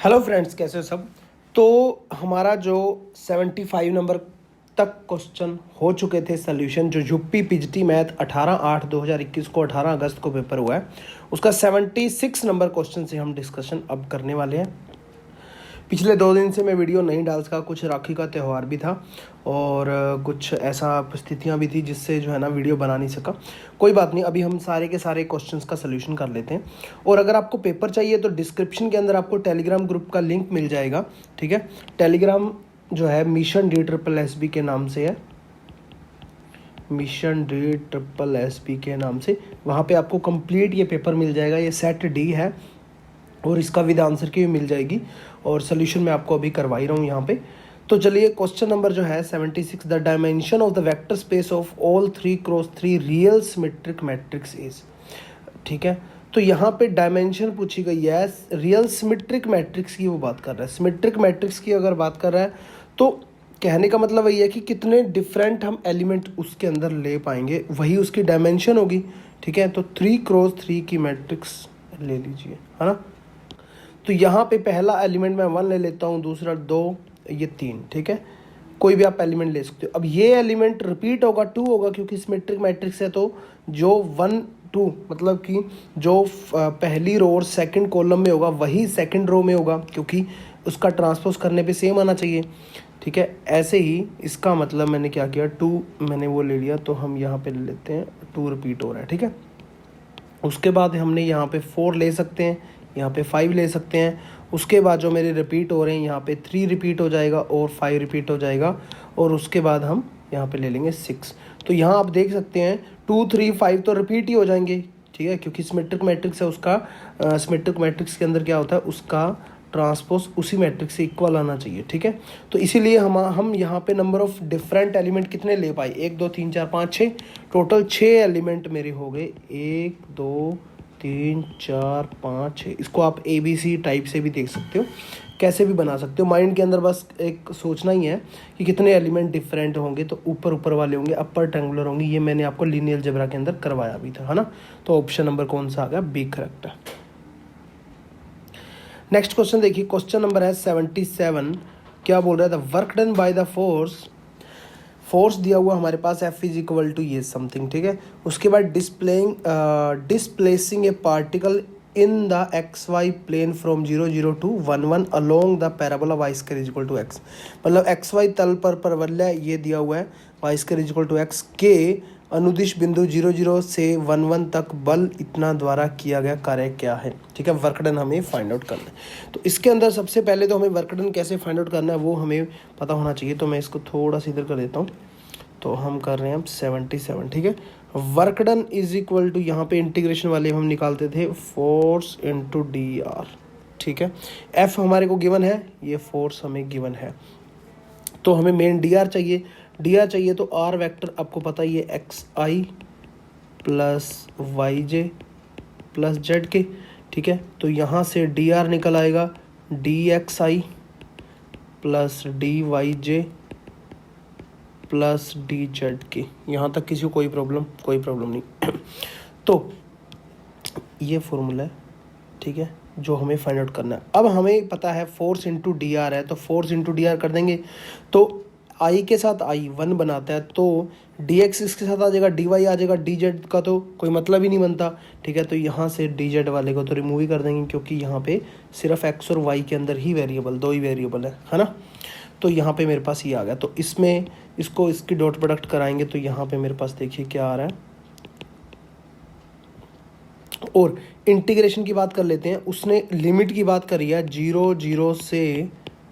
Hello friends, कैसे हो सब। तो हमारा जो 75 नंबर तक क्वेश्चन हो चुके थे सॉल्यूशन, जो यूपी पीजीटी मैथ 18/8/2021 को 18 अगस्त को पेपर हुआ है, उसका 76 नंबर क्वेश्चन से हम डिस्कशन अब करने वाले हैं। पिछले 2 दिन से मैं वीडियो नहीं डाल सका, कुछ राखी का त्यौहार भी था और कुछ ऐसा परिस्थितियाँ भी थी जिससे जो है ना वीडियो बना नहीं सका। कोई बात नहीं, अभी हम सारे के सारे क्वेश्चंस का सलूशन कर लेते हैं। और अगर आपको पेपर चाहिए तो डिस्क्रिप्शन के अंदर आपको टेलीग्राम ग्रुप का लिंक मिल जाएगा, ठीक है। टेलीग्राम जो है मिशन DSSB के नाम से है, मिशन DSSB के नाम से। वहाँ पे आपको कंप्लीट ये पेपर मिल जाएगा। ये सेट डी है और इसका विद आंसर की भी मिल जाएगी और सोल्यूशन मैं आपको अभी करवा ही रहा हूँ यहाँ पे। तो चलिए, क्वेश्चन नंबर जो है 76, the dimension of the vector space of all 3x3 real symmetric matrix is. ठीक है, तो यहाँ पे डायमेंशन पूछी गई है, रियल सिमेट्रिक मैट्रिक्स की वो बात कर रहा है। सिमेट्रिक मैट्रिक्स की अगर बात कर रहा है तो कहने का मतलब वही है कि कितने डिफरेंट हम एलिमेंट उसके अंदर ले पाएंगे, वही उसकी डायमेंशन होगी। ठीक है, तो 3x3 की मैट्रिक्स ले लीजिए, है ना। तो यहाँ पे पहला एलिमेंट मैं 1 ले लेता हूँ, दूसरा 2, ये 3। ठीक है, कोई भी आप एलिमेंट ले सकते हो। अब ये एलिमेंट रिपीट होगा, 2 होगा, क्योंकि सिमेट्रिक मैट्रिक्स है। तो जो 1 2 मतलब कि जो पहली रो और सेकंड कॉलम में होगा वही सेकंड रो में होगा, क्योंकि उसका ट्रांसपोज करने पे सेम आना चाहिए। ठीक है, ऐसे ही इसका मतलब मैंने क्या किया, 2 मैंने वो ले लिया, तो हम यहाँ पे ले लेते हैं 2 रिपीट हो रहा है। ठीक है, उसके बाद हमने यहाँ पे 4 ले सकते हैं, यहाँ पे 5 ले सकते हैं। उसके बाद जो मेरे रिपीट हो रहे हैं, यहाँ पे 3 रिपीट हो जाएगा और 5 रिपीट हो जाएगा। और उसके बाद हम यहाँ पे ले लेंगे 6। तो यहाँ आप देख सकते हैं 2 3 5 तो रिपीट ही हो जाएंगे। ठीक है, क्योंकि सिमेट्रिक मैट्रिक्स है, उसका सिमेट्रिक मैट्रिक्स के अंदर क्या होता है, उसका ट्रांसपोज उसी मैट्रिक्स से इक्वल आना चाहिए। ठीक है, तो इसीलिए हम यहाँ पे नंबर ऑफ डिफरेंट एलिमेंट कितने ले पाए, 1 2 3 4 5 6, टोटल 6 एलिमेंट मेरे हो गए। 1 2 3 4 5 6। इसको आप ABC टाइप से भी देख सकते हो, कैसे भी बना सकते हो। माइंड के अंदर बस एक सोचना ही है कि कितने एलिमेंट डिफरेंट होंगे, तो ऊपर वाले होंगे, अपर ट्रायंगुलर होंगे। ये मैंने आपको लीनियर अलजेब्रा के अंदर करवाया भी था, है ना। तो ऑप्शन नंबर कौन सा आ गया, बी करेक्ट है। नेक्स्ट क्वेश्चन देखिए, क्वेश्चन नंबर है 77। क्या बोल रहा है, the work done by the force दिया हुआ हमारे पास F इज इक्वल टू ये समथिंग। ठीक है, उसके बाद displacing a particle in the XY plane from 0 0 to 1 1 along the parabola y square is equal to x। मतलब XY तल पर परवलय ये दिया हुआ है, y square is equal to x के अनुदिश बिंदु 0 0 से 1 1 तक बल इतना द्वारा किया गया कार्य क्या है। ठीक है, वर्क डन हमें फाइंड आउट करना है। तो इसके अंदर सबसे पहले तो हमें वर्क डन कैसे फाइंड आउट करना है वो हमें पता होना चाहिए। तो मैं इसको थोड़ा सा इधर कर देता हूँ। तो हम कर रहे हैं अब 77। ठीक है, work done is equal to, यहाँ पे इंटीग्रेशन वाले हम निकालते थे, फोर्स इंटू dr। ठीक है, F हमारे को गिवन है, ये फोर्स हमें गिवन है, तो हमें मेन dr चाहिए। तो r वेक्टर आपको पता ही है, xi plus yj plus zk। ठीक है, तो यहाँ से dr निकल आएगा dxi plus dyj plus dz। यहाँ तक किसी को कोई प्रॉब्लम नहीं। तो ये फॉर्मूला है, ठीक है, जो हमें फाइंड आउट करना है। अब हमें पता है फोर्स इंटू डी आर है, तो फोर्स इंटू डी आर कर देंगे। तो आई के साथ आई 1 बनाता है, तो डी एक्स इसके साथ आ जाएगा, डी वाई आ जाएगा, डी जेड का तो कोई मतलब ही नहीं बनता। ठीक है, तो यहाँ से डी जेड वाले को तो रिमूव ही कर देंगे, क्योंकि यहाँ पे सिर्फ एक्स और वाई के अंदर ही वेरिएबल, 2 ही वेरिएबल है ना। तो यहाँ पे मेरे पास ये आ गया। तो इसमें इसकी डॉट प्रोडक्ट कराएंगे, तो यहाँ पे मेरे पास देखिए क्या आ रहा है। और इंटीग्रेशन की बात कर लेते हैं, उसने लिमिट की बात करी है 0 0 से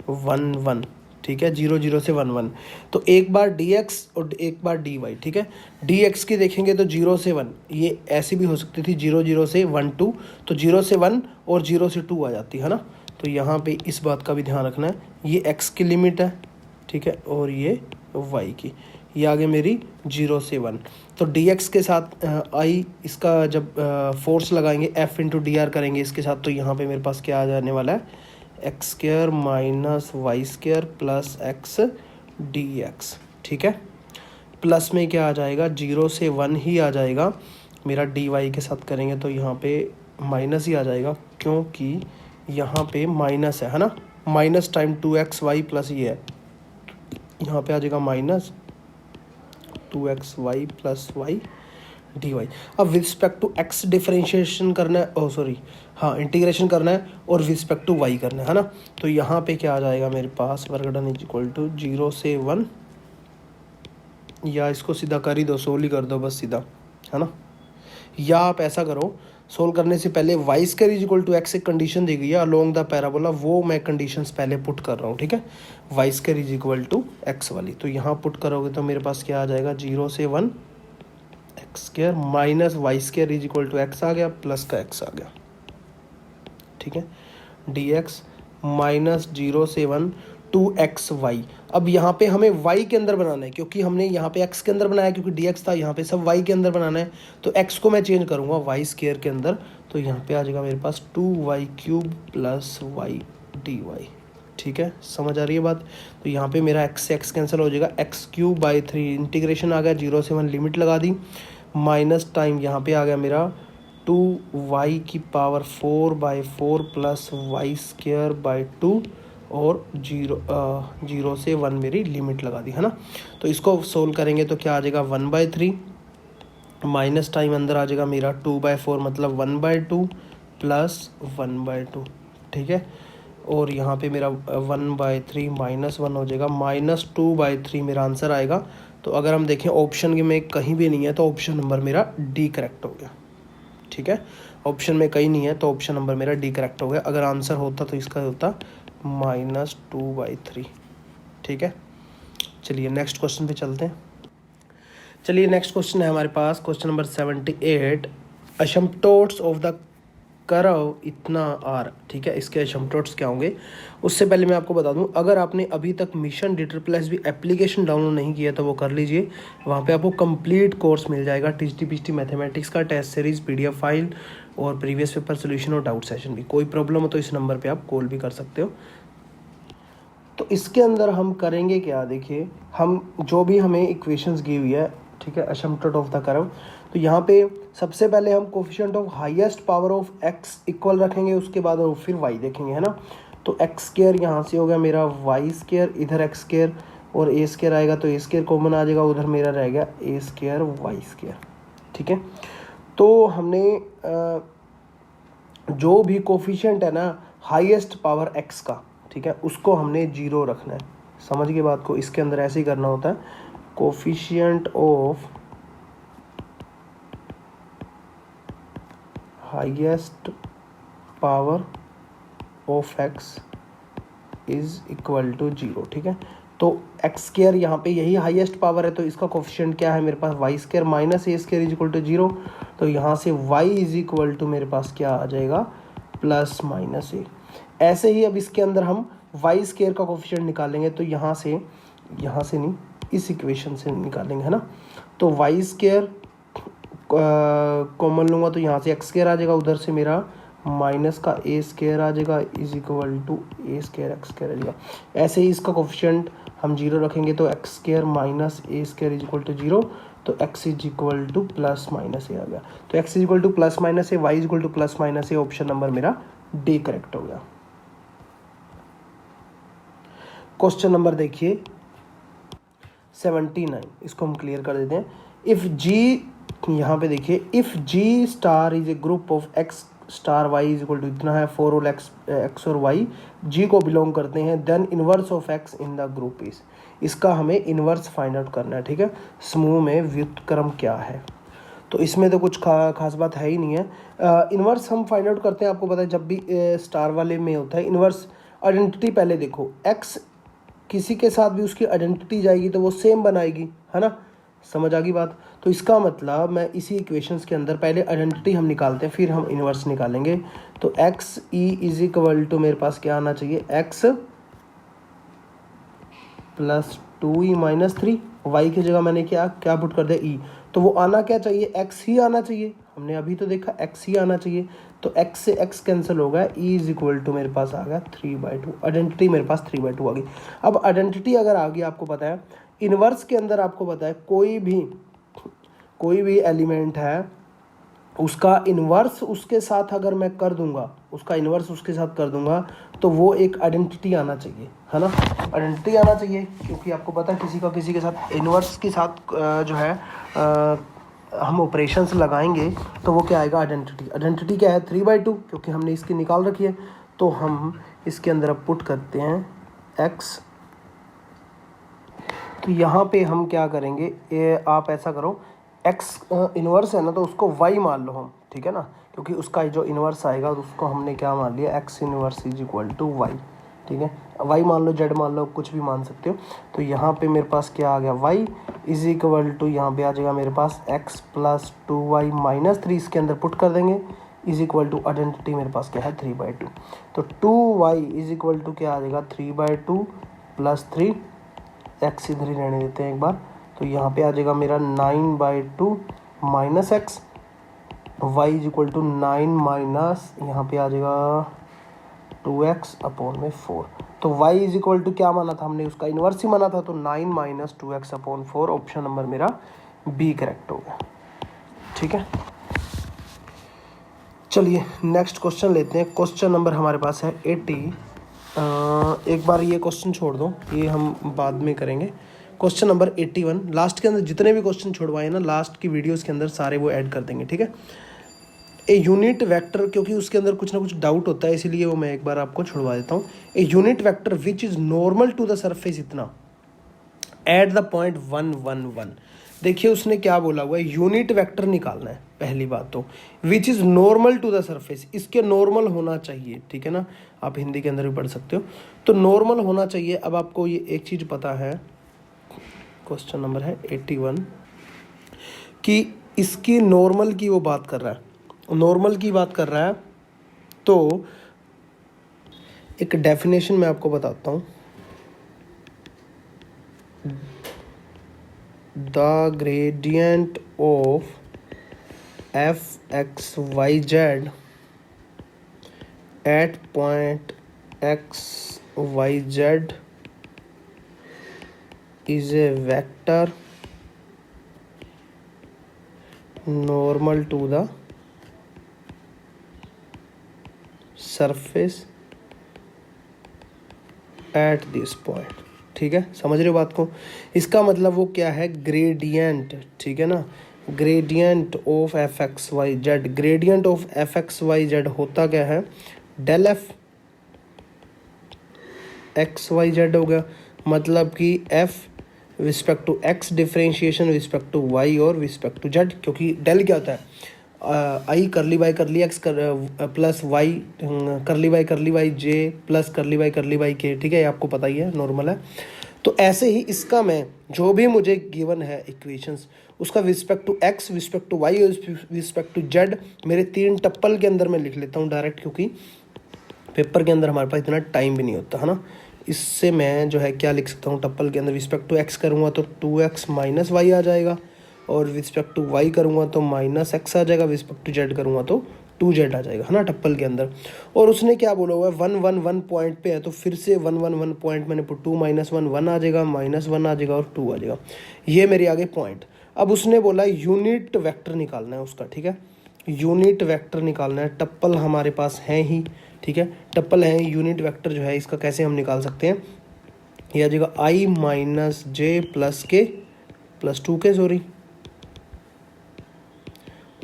1 1। ठीक है, 0 0 से 1 1। तो एक बार dx और एक बार dy। ठीक है, dx की देखेंगे तो 0 से 1, ये ऐसी भी हो सकती थी, 0 0 से 1 2। तो 0 से 1 और 0 से 2 आ जाती है ना। तो यहाँ पे इस बात का भी ध्यान रखना है, ये x की लिमिट है, ठीक है, और ये y की। ये आगे मेरी 0 से 1। तो dx के साथ i, इसका जब फोर्स लगाएंगे f इंटू डी आर करेंगे इसके साथ, तो यहाँ पे मेरे पास क्या आ जाने वाला है, x square minus y square plus x d x. ठीक है, प्लस में क्या आ जाएगा, 0 से 1 ही आ जाएगा। मेरा डी वाई के साथ करेंगे तो यहाँ पे माइनस ही आ जाएगा, क्योंकि यहाँ पे माइनस है ना, माइनस टाइम 2xy प्लस ये है, यहाँ पे आ जाएगा minus 2xy plus y d y. अब with respect to x differentiation करना है, ओ सॉरी हाँ इंटीग्रेशन करना है, और विद रिस्पेक्ट टू वाई करना है ना। तो यहाँ पे क्या आ जाएगा मेरे पास, work done is equal to 0 से 1, या इसको सीधा कर ही दो, सोल्व ही कर दो बस सीधा, है ना। या आप ऐसा करो, सोल्व करने से पहले y square is equal to x एक कंडीशन दी गई है अलोंग द पैराबोला, वो मैं कंडीशंस पहले पुट कर रहा हूँ, ठीक है। Y square is equal to x वाली, तो यहाँ पुट करोगे तो मेरे पास क्या आ जाएगा, 0 से 1 x square minus y square is equal to x आ गया, प्लस का एक्स आ गया, ठीक है। डी एक्स माइनस 0 से 1 2xy। अब यहाँ पे हमें y के अंदर बनाना है, क्योंकि हमने यहाँ पे x के अंदर बनाया, क्योंकि dx था, यहाँ पे सब y के अंदर बनाना है। तो x को मैं चेंज करूँगा y स्क्वायर के अंदर, तो यहाँ पे आ जाएगा मेरे पास 2y cube plus y dy, ठीक है। समझ आ रही है बात। तो यहाँ पे मेरा x से x कैंसिल हो जाएगा, एक्स क्यूब बाई 3 इंटीग्रेशन आ गया, 0 से 1 लिमिट लगा दी, माइनस टाइम यहाँ पे आ गया मेरा 2y की power 4/4 plus y square by 2, और 0 से 1 मेरी लिमिट लगा दी, है ना। तो इसको सोल्व करेंगे तो क्या आ जाएगा, 1/3 माइनस टाइम अंदर आ जाएगा मेरा 2/4 मतलब 1/2 प्लस 1/2, ठीक है। और यहाँ पे मेरा 1/3 माइनस 1 हो जाएगा, -2/3 मेरा आंसर आएगा। तो अगर हम देखें ऑप्शन में कहीं भी नहीं है तो ऑप्शन नंबर मेरा डी करेक्ट हो गया, ठीक है। ऑप्शन में कहीं नहीं है तो ऑप्शन नंबर मेरा डी करेक्ट हो गया। अगर आंसर होता तो इसका होता -2/3, ठीक है। चलिए नेक्स्ट क्वेश्चन पे चलते हैं। चलिए नेक्स्ट क्वेश्चन है हमारे पास, question number 78, asymptotes of the curve इतना आर, ठीक है। इसके अशम्पटोट्स क्या होंगे, उससे पहले मैं आपको बता दूं, अगर आपने अभी तक मिशन DSSB एप्लीकेशन डाउनलोड नहीं किया तो वो कर लीजिए, वहाँ पे आपको कंप्लीट कोर्स मिल जाएगा, टीजीटी पीजीटी मैथमेटिक्स का टेस्ट सीरीज PDF फाइल और प्रीवियस पेपर सोल्यूशन और डाउट सेशन भी। कोई प्रॉब्लम हो तो इस नंबर पे आप कॉल भी कर सकते हो। तो इसके अंदर हम करेंगे क्या, देखिए हम जो भी हमें इक्वेशंस दी हुई है, ठीक है, अशम्पटोट ऑफ द कर्व, तो यहाँ पे सबसे पहले हम coefficient of highest power of x equal रखेंगे, उसके बाद और फिर y देखेंगे, है ना। तो एक्स स्क्वायर यहाँ से हो गया मेरा वाई स्क्वायर, इधर एक्स स्क्वायर और ए स्क्वायर आएगा तो ए स्क्वायर कॉमन आ जाएगा, उधर मेरा रहेगा ए स्क्वायर वाई स्क्वायर, ठीक है। तो हमने जो भी कोफिशिएंट है ना हाईएस्ट पावर x का, ठीक है, उसको हमने 0 रखना है। समझ गए बात को, इसके अंदर ऐसे ही करना होता है, coefficient of highest power of x is equal to 0, ठीक है। तो एक्स स्क्वायर यहाँ पे यही हाईएस्ट पावर है, तो इसका कोफिशिएंट क्या है मेरे पास, y square minus a square is equal to 0। तो यहाँ से y इज इक्वल टू मेरे पास क्या आ जाएगा, प्लस माइनस ए। ऐसे ही अब इसके अंदर हम वाई स्क्वायर का कोफिशिएंट निकालेंगे, तो यहाँ से नहीं, इस इक्वेशन से निकालेंगे, है ना। तो वाई स्क्वायर कॉमन लूँगा तो यहाँ से एक्स स्क्वायर आ जाएगा, उधर से मेरा माइनस का ए स्क्वायर आ जाएगा is equal to a square x square आ जाएगा। ऐसे ही इसका कोफिशिएंट हम 0 रखेंगे तो x square minus a square is equal to 0, तो x is equal to plus minus a आ गया। तो x is equal to plus minus a, y is equal to plus minus a, option number मेरा D correct हो गया। Question number देखिए 79, इसको हम क्लियर कर देते हैं। इफ जी, यहाँ पे देखिए, if G star is a group of x star y is equal to इतना है, 4 और एक्स और वाई जी को बिलोंग करते हैं, then inverse of x in the group is, इसका हमें इनवर्स फाइंड आउट करना है, ठीक है। समूह में व्युत्क्रम क्या है, तो इसमें तो कुछ खास बात है ही नहीं है। इनवर्स हम फाइंड आउट करते हैं, आपको पता है जब भी स्टार वाले में होता है इनवर्स, आइडेंटिटी पहले देखो, एक्स किसी के साथ भी उसकी आइडेंटिटी जाएगी तो वो सेम बनाएगी, है ना। समझ आ गई बात। तो इसका मतलब मैं इसी इक्वेशंस के अंदर पहले आइडेंटिटी हम निकालते हैं, फिर हम इनवर्स निकालेंगे। तो x e is equal to मेरे पास क्या आना चाहिए, x plus 2e minus 3, Y की जगह मैंने क्या पुट कर दिया ई, तो वो आना क्या चाहिए, एक्स ही आना चाहिए। हमने अभी तो देखा एक्स ही आना चाहिए, तो एक्स से एक्स कैंसिल हो गया, ई इज इक्वल टू मेरे पास आ गया 3/2, आइडेंटिटी मेरे पास 3/2 आ गई। अब आइडेंटिटी अगर आ गई, आपको पता है इनवर्स के अंदर आपको पता है कोई भी एलिमेंट है उसका इन्वर्स उसके साथ अगर मैं कर दूंगा, उसका इन्वर्स उसके साथ कर दूंगा, तो वो एक आइडेंटिटी आना चाहिए, है ना, आइडेंटिटी आना चाहिए, क्योंकि आपको पता है किसी का किसी के साथ इन्वर्स के साथ जो है हम ऑपरेशंस लगाएंगे तो वो क्या आएगा, आइडेंटिटी। आइडेंटिटी क्या है, 3/2, क्योंकि हमने इसकी निकाल रखी है। तो हम इसके अंदर अब पुट करते हैं x। तो यहाँ पे हम क्या करेंगे, ये आप ऐसा करो, x इन्वर्स है ना, तो उसको y मान लो हम, ठीक है ना, क्योंकि उसका जो इन्वर्स आएगा तो उसको हमने क्या मान लिया, x inverse is equal to y, ठीक है। y मान लो, z मान लो, कुछ भी मान सकते हो। तो यहाँ पे मेरे पास क्या आ गया, y इज इक्वल टू, यहाँ पे आ जाएगा मेरे पास x प्लस 2y माइनस 3, इसके अंदर पुट कर देंगे, इज इक्वल टू आइडेंटिटी मेरे पास क्या है, 3/2। तो 2y इज इक्वल टू क्या आ जाएगा, 3/2 प्लस 3, एक्स इधर ही रहने देते हैं एक बार। तो यहाँ पे आ जाएगा मेरा 9/2 minus x, y is equal to 9 minus, यहाँ पे आ जाएगा 2x अपॉन में 4। तो y इज इक्वल टू क्या माना था हमने, उसका इन्वर्स ही माना था, तो 9 minus 2x upon 4, option number मेरा बी करेक्ट हो गया, ठीक है। चलिए नेक्स्ट क्वेश्चन लेते हैं। क्वेश्चन नंबर हमारे पास है 80। एक बार ये क्वेश्चन छोड़ दो, ये हम बाद में करेंगे। क्वेश्चन नंबर 81, लास्ट के अंदर जितने भी क्वेश्चन छोड़वाए ना, लास्ट की वीडियोस के अंदर सारे वो ऐड कर देंगे, ठीक है। ए यूनिट वेक्टर, क्योंकि उसके अंदर कुछ ना कुछ डाउट होता है, इसीलिए वो मैं एक बार आपको छुड़वा देता हूँ। A unit vector which is normal to the surface इतना एट द पॉइंट 111। देखिए उसने क्या बोला हुआ है, यूनिट वेक्टर निकालना है। पहली बात तो which is normal to the surface, इसके नॉर्मल होना चाहिए, ठीक है ना, आप हिंदी के अंदर भी पढ़ सकते हो, तो नॉर्मल होना चाहिए। अब आपको ये एक चीज़ पता है, क्वेश्चन नंबर है 81, कि इसकी नॉर्मल की वो बात कर रहा है, नॉर्मल की बात कर रहा है। तो एक डेफिनेशन मैं आपको बताता हूँ, the gradient of f(x,y,z) at point x,y,z is a vector normal to the surface at this point। ठीक है, समझ रहे हो बात को। इसका मतलब वो क्या है, ग्रेडियंट, ठीक है ना, gradient of f(x,y,z), gradient of f(x,y,z) होता क्या है, डेल एफ x,y,z हो गया, मतलब कि f respect to x differentiation respect to y और रिस्पेक्ट टू z, क्योंकि डेल क्या होता है, i curly by curly x plus y curly by j plus curly by k, ठीक है, ये आपको पता ही है, नॉर्मल है। तो ऐसे ही इसका मैं जो भी मुझे गिवन है इक्वेशंस, उसका respect to x, respect to y और रिस्पेक्ट टू जेड मेरे 3 टप्पल के अंदर मैं लिख लेता हूँ डायरेक्ट, क्योंकि पेपर के अंदर हमारे पास इतना टाइम भी नहीं होता, है ना। इससे मैं जो है क्या लिख सकता हूँ, टप्पल के अंदर रिस्पेक्ट टू एक्स करूँगा तो 2x माइनस वाई आ जाएगा, और रिस्पेक्ट टू वाई करूँगा तो माइनस एक्स आ जाएगा, रिस्पेक्ट टू जेड करूँगा तो 2z आ जाएगा, है ना, टप्पल के अंदर। और उसने क्या बोला हुआ है, 111 पॉइंट पे है, तो फिर से 111 पॉइंट मैंने 2 माइनस 1 1 आ जाएगा, माइनस 1 आ जाएगा और 2 आ जाएगा, ये मेरे आगे पॉइंट। अब उसने बोला यूनिट वेक्टर निकालना है उसका, ठीक है, यूनिट वेक्टर निकालना है। टप्पल हमारे पास है ही, ठीक है, टप्पल है, यूनिट वेक्टर जो है इसका कैसे हम निकाल सकते हैं, ये आ जाएगा i माइनस जे प्लस के प्लस 2k, सॉरी,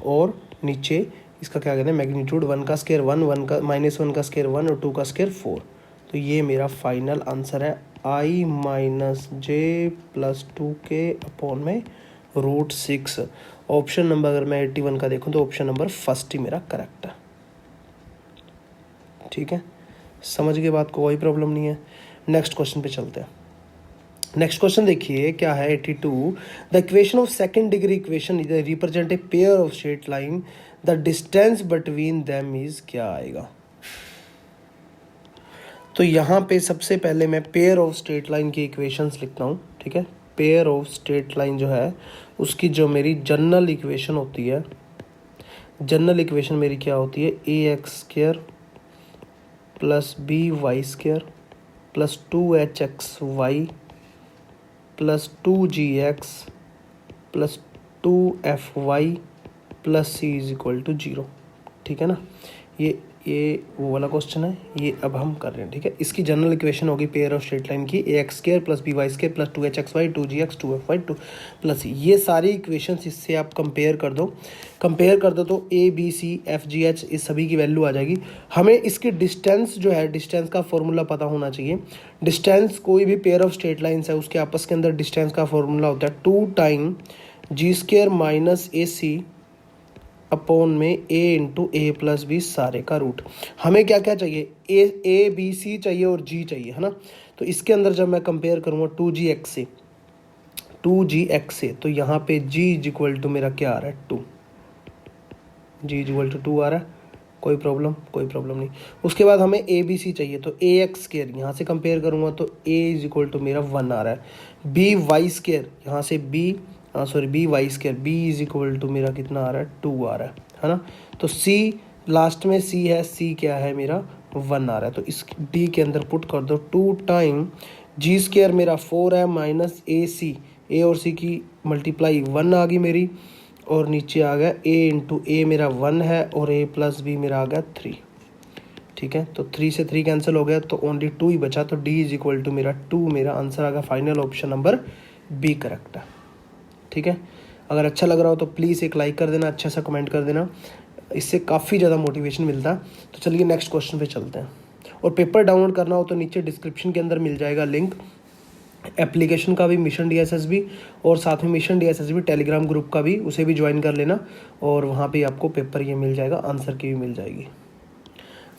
और नीचे इसका क्या कहते हैं, मैग्नीट्यूड 1 का स्केयर 1, 1 का माइनस 1 का स्केयर 1 और 2 का स्केयर 4। तो ये मेरा फाइनल आंसर है, i minus J plus 2k upon में √6। ऑप्शन नंबर अगर मैं 81 का देखूँ तो ऑप्शन नंबर फर्स्ट ही मेरा करेक्ट है, ठीक है, समझ गए बात को, कोई प्रॉब्लम नहीं है। नेक्स्ट क्वेश्चन पे चलते हैं। नेक्स्ट क्वेश्चन देखिए क्या है, 82, the equation of second degree equation represent a pair of straight line, the distance between them is, क्या आएगा। तो यहाँ पे सबसे पहले मैं पेयर ऑफ स्ट्रेट लाइन की इक्वेशंस लिखता हूँ, ठीक है। पेयर ऑफ स्ट्रेट लाइन जो है उसकी जो मेरी जनरल इक्वेशन होती है, जनरल इक्वेशन मेरी क्या होती है, ax² plus by² plus 2hxy plus 2gx plus 2fy plus c is equal to 0, ठीक है ना। ये वो वाला क्वेश्चन है, ये अब हम कर रहे हैं, ठीक है। इसकी जनरल इक्वेशन होगी पेयर ऑफ स्ट्रेट लाइन की ax² + by² + 2hxy 2gx 2fy 2 plus ये सारी इक्वेशंस इससे आप कंपेयर कर दो तो a b c f g h इस सभी की वैल्यू आ जाएगी। हमें इसकी डिस्टेंस जो है, डिस्टेंस का फॉर्मूला पता होना चाहिए। डिस्टेंस कोई भी पेयर ऑफ स्ट्रेट लाइन्स है उसके आपस के अंदर डिस्टेंस का फॉर्मूला होता है 2 टाइम g² - ac अपॉन में a into a plus b सारे का रूट। हमें क्या क्या चाहिए, ए बी सी चाहिए और g चाहिए, है ना। तो इसके अंदर जब मैं कंपेयर करूँगा 2gx से तो यहाँ पे g इज इक्वल टू मेरा क्या आ रहा है 2, g इज इक्वल टू 2 आ रहा है, कोई प्रॉब्लम नहीं। उसके बाद हमें ए बी सी चाहिए तो ax² यहाँ से कंपेयर करूँगा तो a इज इक्वल टू मेरा 1 आ रहा है, by² यहाँ से b y² is equal to मेरा कितना आ रहा है 2 आ रहा है ना। तो c लास्ट में c है, c क्या है मेरा 1 आ रहा है, तो इस d के अंदर पुट कर दो 2 टाइम g² मेरा 4 है माइनस a और c की मल्टीप्लाई 1 आ गई मेरी, और नीचे आ गया a इंटू ए मेरा 1 है और a प्लस b मेरा आ गया 3, ठीक है। तो 3 से 3 कैंसिल हो गया तो ओनली 2 ही बचा, तो d इज इक्वल टू मेरा 2 मेरा आंसर आ गया। Final option number B correct है, ठीक है। अगर अच्छा लग रहा हो तो प्लीज़ एक लाइक कर देना, अच्छा सा कमेंट कर देना, इससे काफ़ी ज़्यादा मोटिवेशन मिलता है। तो चलिए नेक्स्ट क्वेश्चन पे चलते हैं। और पेपर डाउनलोड करना हो तो नीचे डिस्क्रिप्शन के अंदर मिल जाएगा लिंक एप्लीकेशन का भी, मिशन DSS भी, और साथ में मिशन DSS भी टेलीग्राम ग्रुप का भी, उसे भी ज्वाइन कर लेना, और वहाँ पे आपको पेपर ये मिल जाएगा, आंसर की भी मिल जाएगी।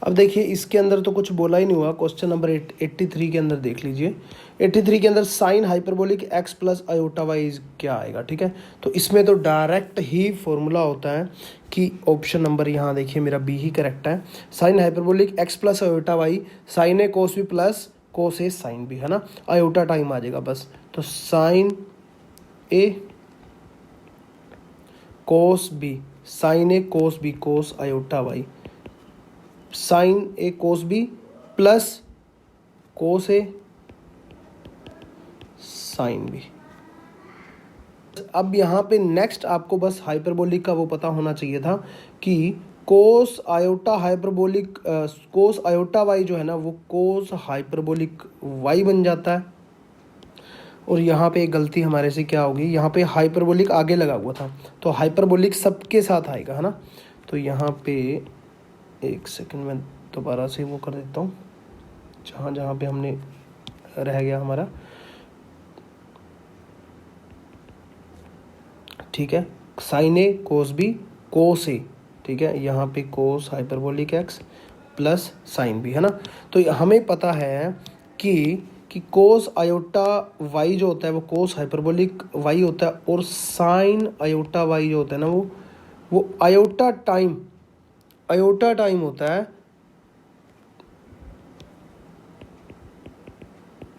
अब देखिए इसके अंदर तो कुछ बोला ही नहीं हुआ। क्वेश्चन नंबर 83 के अंदर देख लीजिए। 83 के अंदर sine hyperbolic x plus iota y क्या आएगा, ठीक है। तो इसमें तो डायरेक्ट ही फॉर्मूला होता है कि ऑप्शन नंबर यहाँ देखिए मेरा बी ही करेक्ट है। Sine hyperbolic x plus iota y, sine a cos b plus cos a sine b, है ना। आयोटा टाइम आ जाएगा बस, तो sine a cos b, sine a cos b cos iota y, sine a cos b plus cos a sine b. अब यहाँ पे next आपको बस हाइपरबोलिक का वो पता होना चाहिए था कि कोस आयोटा हाइपरबोलिक कोस आयोटा वाई जो है ना वो कोस हाइपरबोलिक वाई बन जाता है। और यहाँ पे एक गलती हमारे से क्या होगी, यहाँ पे हाइपरबोलिक आगे लगा हुआ था, तो हाइपरबोलिक सबके साथ आएगा, है ना। तो यहाँ पे एक सेकंड में दोबारा से वो कर देता हूँ, जहाँ पे हमने रह गया हमारा, ठीक है। साइन ए कोस बी कोस ए, ठीक है। यहाँ पे cos hyperbolic x plus sine b, है ना। तो हमें पता है कि कोस आयोटा y जो होता है वो कोस हाइपरबोलिक y होता है, और साइन आयोटा y जो होता है ना वो आयोटा टाइम होता है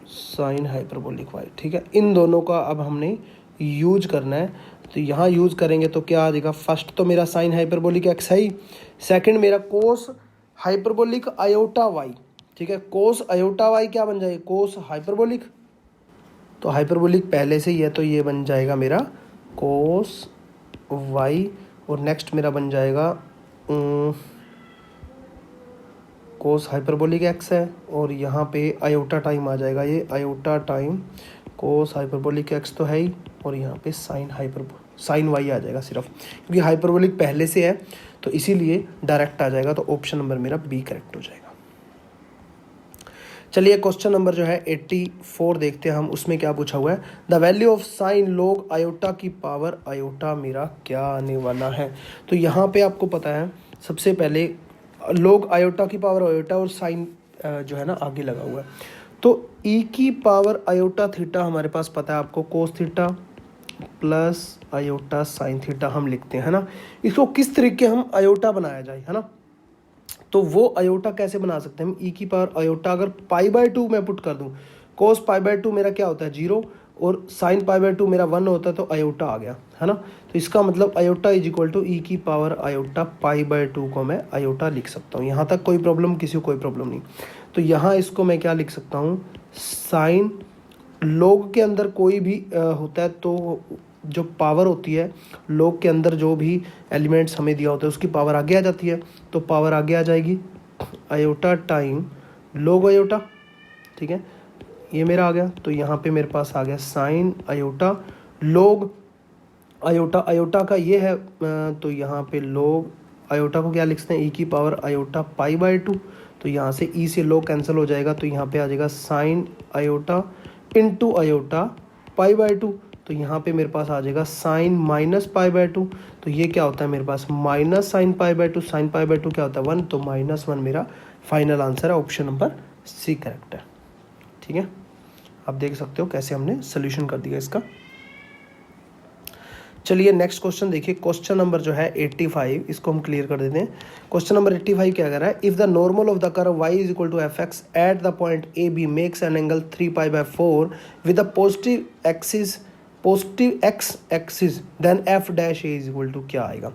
साइन हाइपरबोलिक y, ठीक है। इन दोनों का अब हमने यूज करना है, तो यहाँ यूज करेंगे तो क्या आ जाएगा, फर्स्ट तो मेरा साइन हाइपरबोलिक x है ही, सेकंड मेरा कोस हाइपरबोलिक आयोटा y, ठीक है। कोस आयोटा y क्या बन जाएगा, कोस हाइपरबोलिक, तो हाइपरबोलिक पहले से ही है तो ये बन जाएगा मेरा कोस y, और नेक्स्ट मेरा बन जाएगा कोस हाइपरबोलिक x है, और यहाँ पे आयोटा टाइम आ जाएगा, ये आयोटा टाइम कोस हाइपरबोलिक x तो है ही, और यहाँ पे साइन y आ जाएगा सिर्फ, क्योंकि हाइपरबोलिक पहले से है तो इसीलिए डायरेक्ट आ जाएगा। तो ऑप्शन नंबर मेरा बी करेक्ट हो जाएगा। चलिए क्वेश्चन नंबर जो है 84 देखते हैं हम, उसमें क्या पूछा हुआ है, द वैल्यू ऑफ साइन लोग आयोटा की पावर आयोटा मेरा क्या आने वाला है। तो यहाँ पे आपको पता है सबसे पहले लोग आयोटा की पावर आयोटा, और साइन जो है ना आगे लगा हुआ है, तो ई की पावर आयोटा थीटा हमारे पास पता है आपको, cos theta plus iota sine theta हम लिखते हैं, है ना। इसको किस तरीके हम आयोटा बनाया जाए, है ना, तो वो आयोटा कैसे बना सकते हैं हम, ई की पावर आयोटा अगर π/2 मैं पुट कर दूं, कोस π/2 मेरा क्या होता है 0, और साइन π/2 मेरा 1 होता है, तो आयोटा आ गया, है ना। तो इसका मतलब आयोटा इज इक्वल टू ई की पावर आयोटा π/2 को मैं आयोटा लिख सकता हूँ। यहाँ तक कोई प्रॉब्लम, किसी को कोई प्रॉब्लम नहीं। तो यहाँ इसको मैं क्या लिख सकता हूँ, साइन लोग के अंदर कोई भी होता है तो जो पावर होती है log के अंदर जो भी एलिमेंट्स हमें दिया होता है उसकी पावर आगे आ जाती है, तो पावर आगे आ जाएगी आयोटा टाइम log आयोटा, ठीक है, ये मेरा आ गया। तो यहाँ पे मेरे पास आ गया sine iota log iota, iota का ये है तो यहाँ पे log आयोटा को क्या लिखते हैं, e की पावर आयोटा पाई बाय 2, तो यहाँ से e से log कैंसिल हो जाएगा, तो यहाँ पे आ जाएगा sine iota into iota pi by 2, तो यहाँ पे मेरे पास आ जाएगा साइन माइनस पाई बाय 2, तो ये क्या होता है मेरे पास minus sine pi by 2, sine pi by 2 क्या होता है 1, तो -1 मेरा फाइनल आंसर है, ऑप्शन नंबर सी करेक्ट है। ठीक है, आप देख सकते हो कैसे हमने सोल्यूशन कर दिया इसका। चलिए नेक्स्ट क्वेश्चन देखिए, क्वेश्चन नंबर जो है 85, इसको हम क्लियर कर देते हैं। क्वेश्चन नंबर 85 क्या कह रहा है, if the normal of the curve y is equal to f x at the point a b makes an angle 3π/4 with the positive x axis then f dash a is equal to क्या आएगा।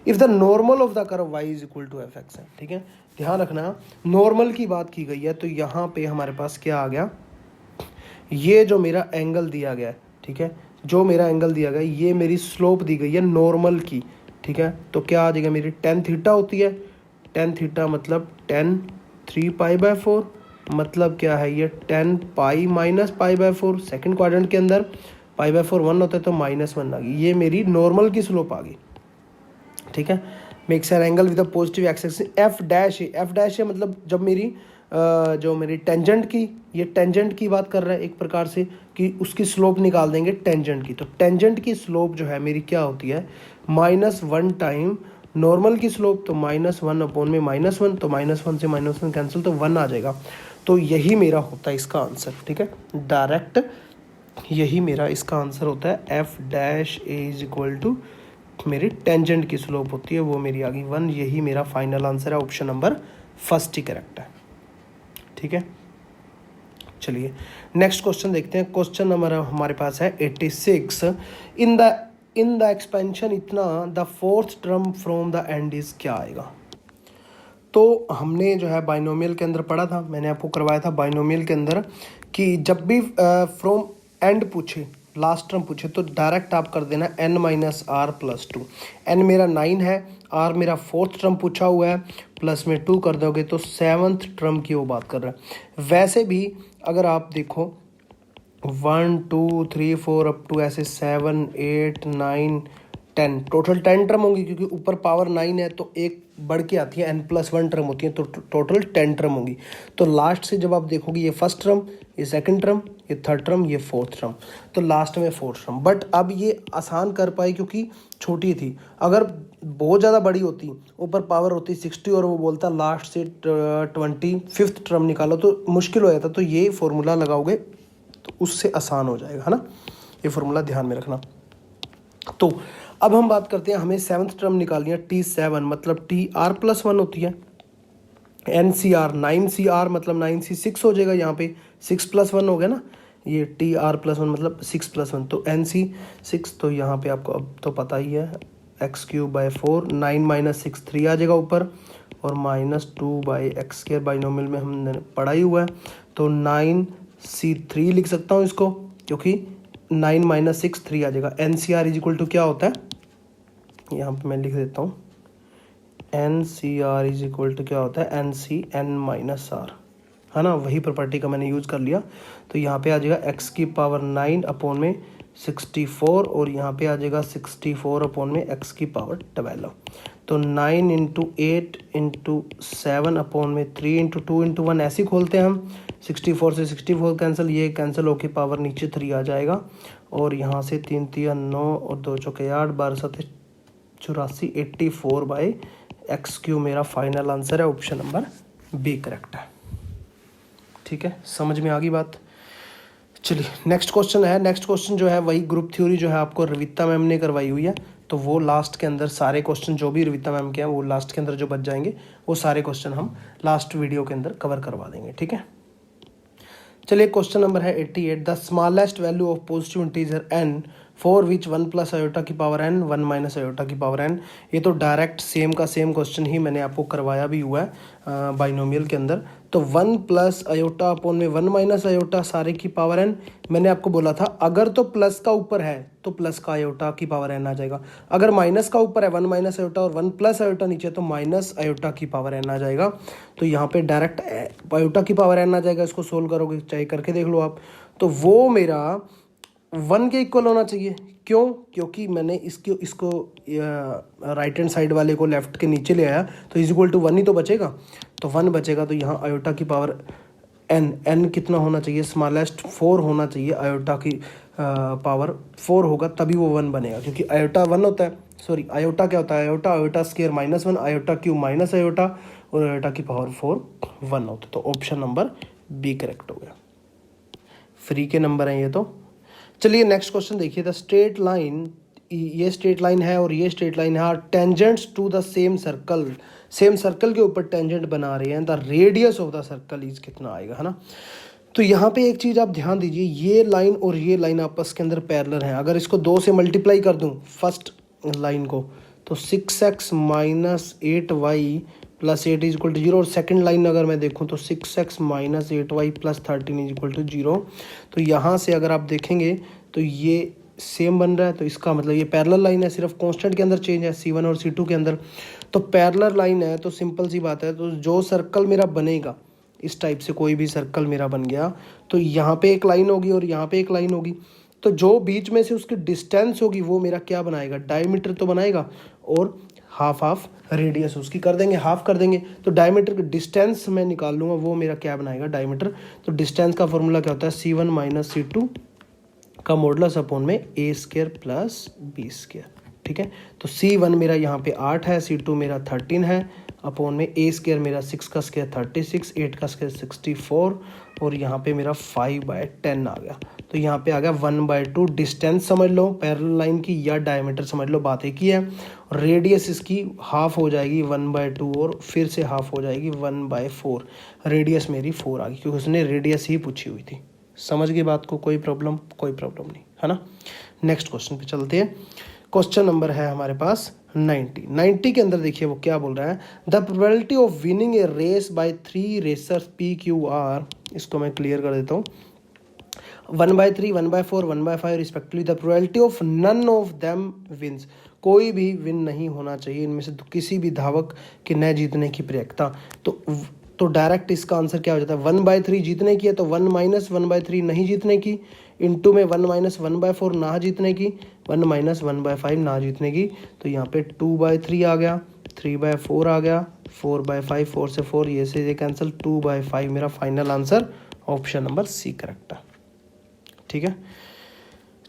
If the normal of the curve y is equal to f x है, ठीक है, ध्यान रखना normal की बात की गई है, तो यहाँ पे हमारे पास क्या आ गया, ये जो मेरा एंगल दिया गया है, ठीक है, जो मेरा एंगल दिया गया ये मेरी स्लोप दी गई है नॉर्मल की, ठीक है, तो क्या आ जाएगा मेरी tan थीटा होती है, tan थीटा मतलब tan 3π/4, मतलब क्या है ये tan pi minus π/4, second quadrant के अंदर π/4 1 होता है तो -1 आ गई, ये मेरी नॉर्मल की स्लोप आ गई। ठीक है, makes an angle with positive axis f dash a मतलब जब मेरी जो मेरी टेंजेंट की, ये टेंजेंट की बात कर रहा है एक प्रकार से कि उसकी स्लोप निकाल देंगे टेंजेंट की, तो टेंजेंट की स्लोप जो है मेरी क्या होती है -1 टाइम नॉर्मल की स्लोप, तो -1 अपॉन में -1, तो -1 से -1 कैंसिल, तो 1 आ जाएगा, तो यही मेरा होता है इसका आंसर। ठीक है, डायरेक्ट यही मेरा इसका आंसर होता है, f dash a is equal to मेरी टेंजेंट की स्लोप होती है वो मेरी आ गई 1, यही मेरा फाइनल आंसर है, ऑप्शन नंबर फर्स्ट ही करेक्ट है। ठीक है, चलिए नेक्स्ट क्वेश्चन देखते हैं। क्वेश्चन नंबर हमारे पास है 86, इन द एक्सपेंशन इतना the fourth term from the end is क्या आएगा। तो हमने जो है बाइनोमियल के अंदर पढ़ा था, मैंने आपको करवाया था बाइनोमियल के अंदर कि जब भी फ्रॉम एंड पूछे, लास्ट टर्म पूछे, तो डायरेक्ट आप कर देना n-r+2, n मेरा 9 है, r मेरा फोर्थ टर्म पूछा हुआ है, प्लस में 2 कर दोगे तो सेवन्थ टर्म की वो बात कर रहा है। वैसे भी अगर आप देखो 1 2 3 4 अप टू ऐसे 7 8 9 10 टोटल 10 टर्म होंगी, क्योंकि ऊपर पावर 9 है तो एक बढ़ के आती है, n+1 टर्म होती है, तो टोटल 10 टर्म होंगी। तो लास्ट से जब आप देखोगे ये फर्स्ट टर्म, ये सेकंड टर्म, ये थर्ड टर्म, ये फोर्थ टर्म, तो लास्ट में फोर्थ टर्म। बट अब ये आसान कर पाई क्योंकि छोटी थी, अगर बहुत ज़्यादा बड़ी होती, ऊपर पावर होती 60 और वो बोलता लास्ट से 25th टर्म निकालो, तो मुश्किल हो जाता। तो ये फॉर्मूला लगाओगे तो उससे आसान हो जाएगा, है ना, ये फॉर्मूला ध्यान में रखना। तो अब हम बात करते हैं, हमें सेवन्थ टर्म निकालनी है, T7 मतलब TR+1 होती है, NCR 9CR मतलब 9C6 हो जाएगा, यहाँ पे 6+1 हो गया ना, ये TR+1 मतलब 6+1, तो NC6, तो यहाँ पे आपको अब तो पता ही है x³/4, 9 - 6 3 आ जाएगा ऊपर, और -2/x² बाइनोमियल में हमने पढ़ा ही हुआ है, तो 9C3 लिख सकता हूँ इसको, क्योंकि 9 - 6 3 आ जाएगा। NCR इज इक्वल टू क्या होता है, यहाँ पे मैं लिख देता हूँ, NCR इज इक्वल टू क्या होता है NCn-r, है ना, वही प्रॉपर्टी का मैंने यूज़ कर लिया। तो यहाँ पे आ जाएगा x⁹ अपॉन में 64, और यहाँ पे आ जाएगा 64 अपॉन में x⁴ तो 9 × 8 × 7 अपॉन में 3 × 2 × 1 ऐसे खोलते हैं हम, 64 से 64 कैंसिल, ये कैंसिल होके पावर नीचे 3 आ जाएगा, और यहाँ से 3 × 3 = 9 और 2 × 4 = 8, 12 × 7 = 84, 84/x³ मेरा फाइनल आंसर है, ऑप्शन नंबर बी करेक्ट है। ठीक है, समझ में आ गई बात। चलिए नेक्स्ट क्वेश्चन है, नेक्स्ट क्वेश्चन जो है वही ग्रुप थ्योरी जो है आपको रविता मैम ने करवाई हुई है, तो वो लास्ट के अंदर सारे क्वेश्चन जो भी रविता मैम के हैं वो लास्ट के अंदर जो बच जाएंगे, वो सारे क्वेश्चन हम लास्ट वीडियो के अंदर कवर करवा देंगे। ठीक है, चलिए क्वेश्चन नंबर है 88, the smallest value of positive integer n for which 1 + iota की पावर n 1 - आयोटा की पावर n। ये तो डायरेक्ट सेम का सेम क्वेश्चन ही मैंने आपको करवाया भी हुआ है बाइनोमियल के अंदर, तो 1 प्लस आयोटा अपॉन में 1 माइनस आयोटा सारे की पावर n। मैंने आपको बोला था अगर तो प्लस का ऊपर है तो प्लस का आयोटा की पावर n आ जाएगा, अगर माइनस का ऊपर है 1 माइनस आयोटा और 1 प्लस आयोटा नीचे तो माइनस आयोटा की पावर n आ जाएगा। तो यहाँ पे डायरेक्ट आयोटा की पावर n आ जाएगा, इसको सोल्व करोगे चाहे करके देख लो आप। तो वो मेरा 1 के इक्वल होना चाहिए। क्यों? क्योंकि मैंने इसको राइट हैंड साइड वाले को लेफ्ट के नीचे ले आया तो इज इक्वल टू 1 ही तो बचेगा। तो 1 बचेगा तो यहाँ आयोटा की पावर n कितना होना चाहिए, स्मॉलेस्ट 4 होना चाहिए। आयोटा की पावर 4 होगा तभी वो 1 बनेगा, क्योंकि आयोटा 1 होता है, सॉरी आयोटा क्या होता है, iota square -1, iota cube minus iota और आयोटा की पावर 4 1 होता है। तो ऑप्शन नंबर बी करेक्ट हो गया। फ्री के नंबर हैं ये तो। चलिए नेक्स्ट क्वेश्चन देखिए। द स्ट्रेट लाइन, ये स्ट्रेट लाइन है और ये स्ट्रेट लाइन है, tangents to the same circle, same circle के ऊपर टेंजेंट बना रहे हैं। The radius of the circle is कितना आएगा, है ना। तो यहाँ पे एक चीज़ आप ध्यान दीजिए, ये लाइन और ये लाइन आपस के अंदर पैरेलल हैं। अगर इसको 2 से मल्टीप्लाई कर दूँ फर्स्ट लाइन को तो 6x minus 8y plus 8 is equal to 0, और सेकेंड लाइन अगर मैं देखूँ तो 6x minus 8y plus 13 is equal to 0। तो यहाँ से अगर आप देखेंगे तो ये सेम बन रहा है, तो इसका मतलब ये पैरेलल लाइन है, सिर्फ कांस्टेंट के अंदर चेंज है C1 और C2 के अंदर। तो पैरेलल लाइन है तो सिंपल सी बात है, तो जो सर्कल मेरा बनेगा इस टाइप से कोई भी सर्कल मेरा बन गया तो यहाँ पे एक लाइन होगी और यहाँ पे एक लाइन होगी, तो जो बीच में से उसकी डिस्टेंस होगी वो मेरा क्या बनाएगा, डायमीटर तो बनाएगा, और हाफ हाफ रेडियस उसकी कर देंगे, हाफ कर देंगे। तो डायमीटर की डिस्टेंस मैं निकाल लूँगा, वो मेरा क्या बनाएगा, डायमीटर। तो डिस्टेंस का फॉर्मूला क्या होता है, C1 माइनस C2 का मॉडुलस अपॉन में A square plus B square. ठीक है, तो C1 मेरा यहाँ पे 8 है, C2 मेरा 13 है, अपॉन में A स्क्वायर मेरा 6 का स्क्वायर 36, 8 का स्क्वायर 64, और यहाँ पे मेरा 5/10 आ गया। तो यहाँ पे आ गया 1/2। डिस्टेंस समझ लो पैरेलल लाइन की या डायमीटर समझ लो, बात एक ही है। रेडियस इसकी हाफ हो जाएगी 1/2 और फिर से हाफ हो जाएगी 1/4। रेडियस मेरी 4 आ गई क्योंकि उसने रेडियस ही पूछी हुई थी। समझ गई बात को, कोई प्रॉब्लम नहीं, है ना। नेक्स्ट क्वेश्चन पे चलते हैं। क्वेश्चन नंबर है हमारे पास 90 के अंदर देखिए वो क्या बोल रहा है। The probability of winning a race by 3 racers PQR, इसको मैं क्लियर कर देता हूँ, 1/3, 1/4, 1/5 respectively. The probability of none of them wins, कोई भी विन नहीं होना चाहिए इनमें से किसी भी धावक के न जीतने की प्रयत्ता। तो डायरेक्ट इसका आंसर क्या हो जाता है, 1/3 जीतने की है तो 1 माइनस 1/3 नहीं जीतने की, इनटू में 1 माइनस 1/4 ना जीतने की, 1 माइनस 1/5 ना जीतने की। तो यहाँ पे 2/3 आ गया, 3/4 आ गया, 4/5, 4 से 4 ये से ये कैंसिल, 2/5 मेरा final answer option number C correct है। ठीक है,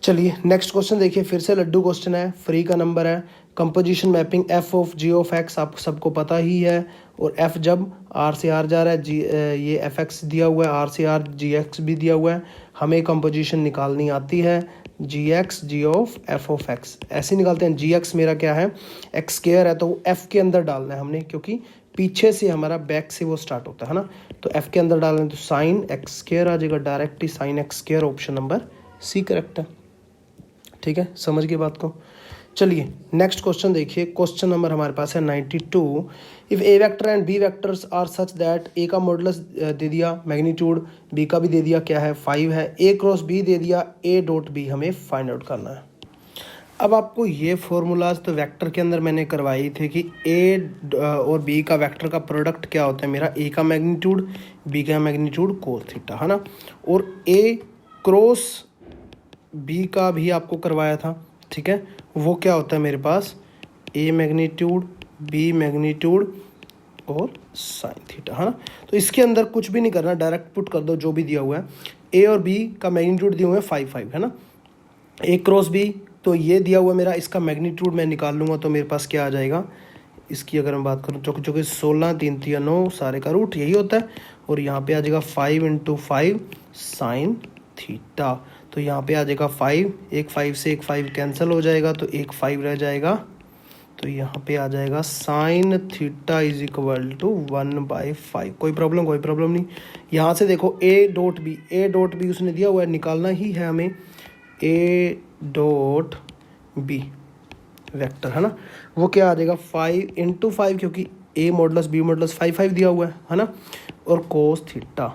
चलिए नेक्स्ट क्वेश्चन देखिए, फिर से लड्डू क्वेश्चन है, फ्री का नंबर है। Composition mapping f of g of x आप सबको पता ही है, और f जब r से r जा रहा है, ये fx दिया हुआ है, r से r gx भी दिया हुआ है। हमें कंपोजिशन निकालनी आती है gx g of f of x, ऐसे निकालते हैं। gx मेरा क्या है, x स्क्वायर है, तो f के अंदर डालना है हमने, क्योंकि पीछे से हमारा बैक से वो स्टार्ट होता है ना। तो f के अंदर डालना है तो साइन x स्क्वायर आ जाएगा, डायरेक्ट ही sine x square, option number C correct है। ठीक है, समझ गए बात को। चलिए नेक्स्ट क्वेश्चन देखिए, क्वेश्चन नंबर हमारे पास है 92। If a vector and b vectors are such that, a का मॉडुलस दे दिया मैग्नीट्यूड, बी का भी दे दिया क्या है 5 है, ए क्रॉस बी दे दिया, ए डॉट बी हमें फाइंड आउट करना है। अब आपको ये फॉर्मूलाज तो वेक्टर के अंदर मैंने करवाई थे कि ए और बी का वेक्टर का प्रोडक्ट क्या होता है, मेरा ए का मैग्नीट्यूड बी का मैग्नीट्यूड कोस थीटा, है ना। और ए क्रॉस बी का भी आपको करवाया था, ठीक है। वो क्या होता है मेरे पास, ए मैग्नीट्यूड बी मैग्नीट्यूड और साइन थीटा, है ना। तो इसके अंदर कुछ भी नहीं करना, डायरेक्ट पुट कर दो जो भी दिया हुआ है। ए और बी का मैग्नीट्यूड दिए हुए हैं 5, है ना। ए क्रॉस बी तो ये दिया हुआ मेरा, इसका मैग्नीट्यूड मैं निकाल लूँगा तो मेरे पास क्या आ जाएगा, इसकी अगर मैं बात करूँ चूँकि 16 3 3 9 सारे का रूट यही होता है, और यहाँ पे आ जाएगा 5 × 5 साइन थीटा। तो यहाँ पे आ जाएगा 5, एक 5 से एक 5 कैंसिल हो जाएगा तो एक 5 रह जाएगा। तो यहाँ पे आ जाएगा sine theta is equal to 1/5। कोई प्रॉब्लम नहीं। यहाँ से देखो ए डॉट बी उसने दिया हुआ है, निकालना ही है हमें ए डॉट बी वेक्टर, है ना। वो क्या आ जाएगा 5 × 5, क्योंकि ए मॉडुलस बी मॉडुलस 5 दिया हुआ है ना। और कोस थीटा,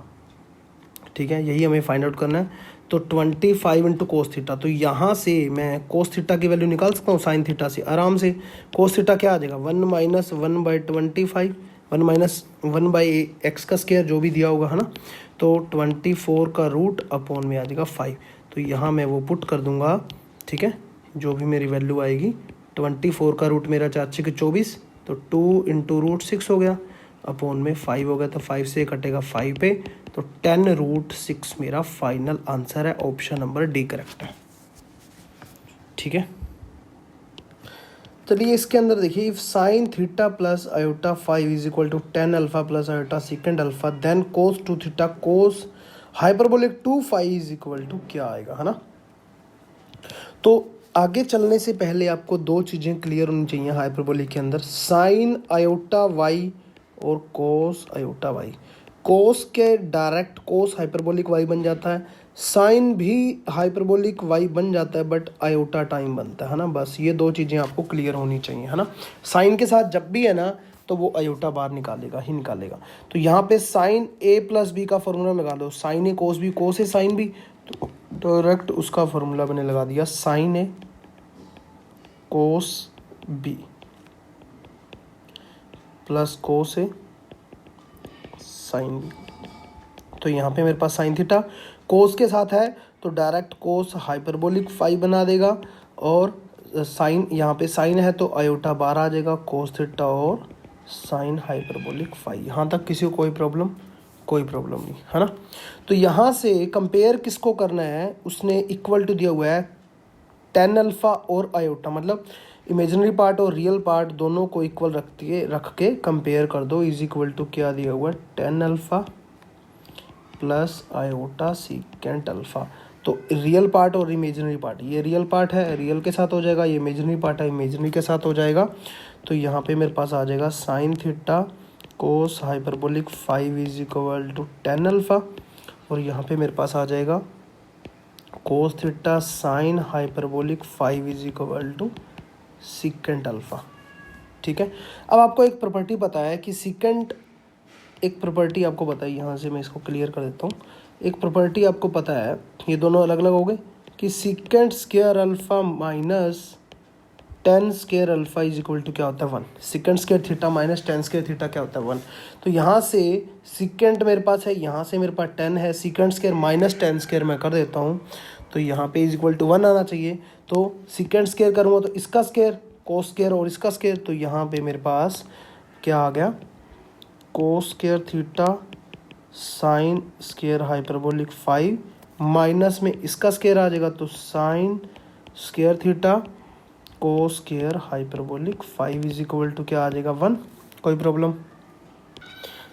ठीक है, यही हमें फाइंड आउट करना है। तो 25 इंटू कोस थीटा, तो यहाँ से मैं कोस थीटा की वैल्यू निकाल सकता हूँ साइन थीटा से आराम से। कोस थीटा क्या आ जाएगा, 1 माइनस 1/25, 1 माइनस 1/x का स्क्वायर जो भी दिया होगा, है ना। तो 24 का रूट अपॉन में आ जाएगा 5। तो यहाँ मैं वो पुट कर दूंगा, ठीक है, जो भी मेरी वैल्यू आएगी। 24 का रूट मेरा 4 6 24, तो 2 इंटू रूट 6 हो गया, अपॉन में 5 हो गया, तो 5 से कटेगा 5 पे, तो 10√6 मेरा फाइनल आंसर है। ऑप्शन नंबर डी करेक्ट है, ठीक है। चलिए इसके अंदर देखिए, if sine theta plus iota 5 is equal to 10 alpha plus iota secant alpha, then cos 2 theta cos hyperbolic 2 is equal to क्या आएगा, है ना। तो आगे चलने से पहले आपको दो चीज़ें क्लियर होनी चाहिए हाइपरबोलिक के अंदर, साइन आयोटा वाई और कोस आयोटा वाई। कोस के डायरेक्ट कोस हाइपरबोलिक वाई बन जाता है, साइन भी हाइपरबोलिक वाई बन जाता है, बट आयोटा टाइम बनता है ना। बस ये दो चीज़ें आपको क्लियर होनी चाहिए, है ना। साइन के साथ जब भी है ना, तो वो आयोटा बाहर निकालेगा ही निकालेगा। तो यहाँ पे साइन ए प्लस बी का फॉर्मूला लगा दो, sign a cos b, cos a sine B, तो डायरेक्ट उसका फॉर्मूला मैंने लगा दिया, sign a cos b plus cos a sine B. तो यहाँ पे मेरे पास साइन थीटा कोस के साथ है, तो डायरेक्ट कोस हाइपरबोलिक 5 बना देगा, और साइन यहाँ पे साइन है तो आयोटा बाहर आ जाएगा, कोस थीटा और साइन हाइपरबोलिक 5। यहाँ तक किसी को कोई प्रॉब्लम नहीं, है ना। तो यहाँ से कंपेयर किसको करना है, उसने इक्वल टू दिया हुआ है 10 अल्फा और आयोटा, मतलब इमेजिनरी पार्ट और रियल पार्ट दोनों को इक्वल रख के कंपेयर कर दो। इज इक्वल टू क्या दिया हुआ है, 10 alpha plus iota secant alpha. तो रियल पार्ट और इमेजिनरी पार्ट, ये रियल पार्ट है रियल के साथ हो जाएगा, ये इमेजिनरी पार्ट है इमेजिनरी के साथ हो जाएगा। तो यहाँ पे मेरे पास आ जाएगा sine theta cos hyperbolic 5 is equal to 10 alpha, और यहाँ पे मेरे पास आ जाएगा cos theta sine hyperbolic 5 is equal to secant alpha, ठीक है। अब आपको एक प्रॉपर्टी पता है कि सीकेंट, एक प्रॉपर्टी आपको पता है, यहाँ से मैं इसको क्लियर कर देता हूँ। एक प्रॉपर्टी आपको पता है, ये दोनों अलग अलग हो गए, कि secant square alpha minus 10 square alpha is equal to क्या होता है 1। Secant square theta minus 10 square theta क्या होता है 1। तो यहाँ से सीकेंट मेरे पास है, यहाँ से मेरे पास 10 है, सीकेंट स्क्वायर माइनस 10 स्क्वायर मैं कर देता हूँ, तो यहाँ पे इज इक्वल टू 1 आना चाहिए। तो सीकेंट स्क्वायर करूँगा तो इसका स्क्वायर कोस स्क्वायर और इसका स्क्वायर, तो यहाँ पे मेरे पास क्या आ गया, cos square theta sine square hyperbolic 5 minus में इसका स्क्वायर आ जाएगा, तो sine square theta cos square hyperbolic 5 is equal to क्या आ जाएगा 1। कोई प्रॉब्लम।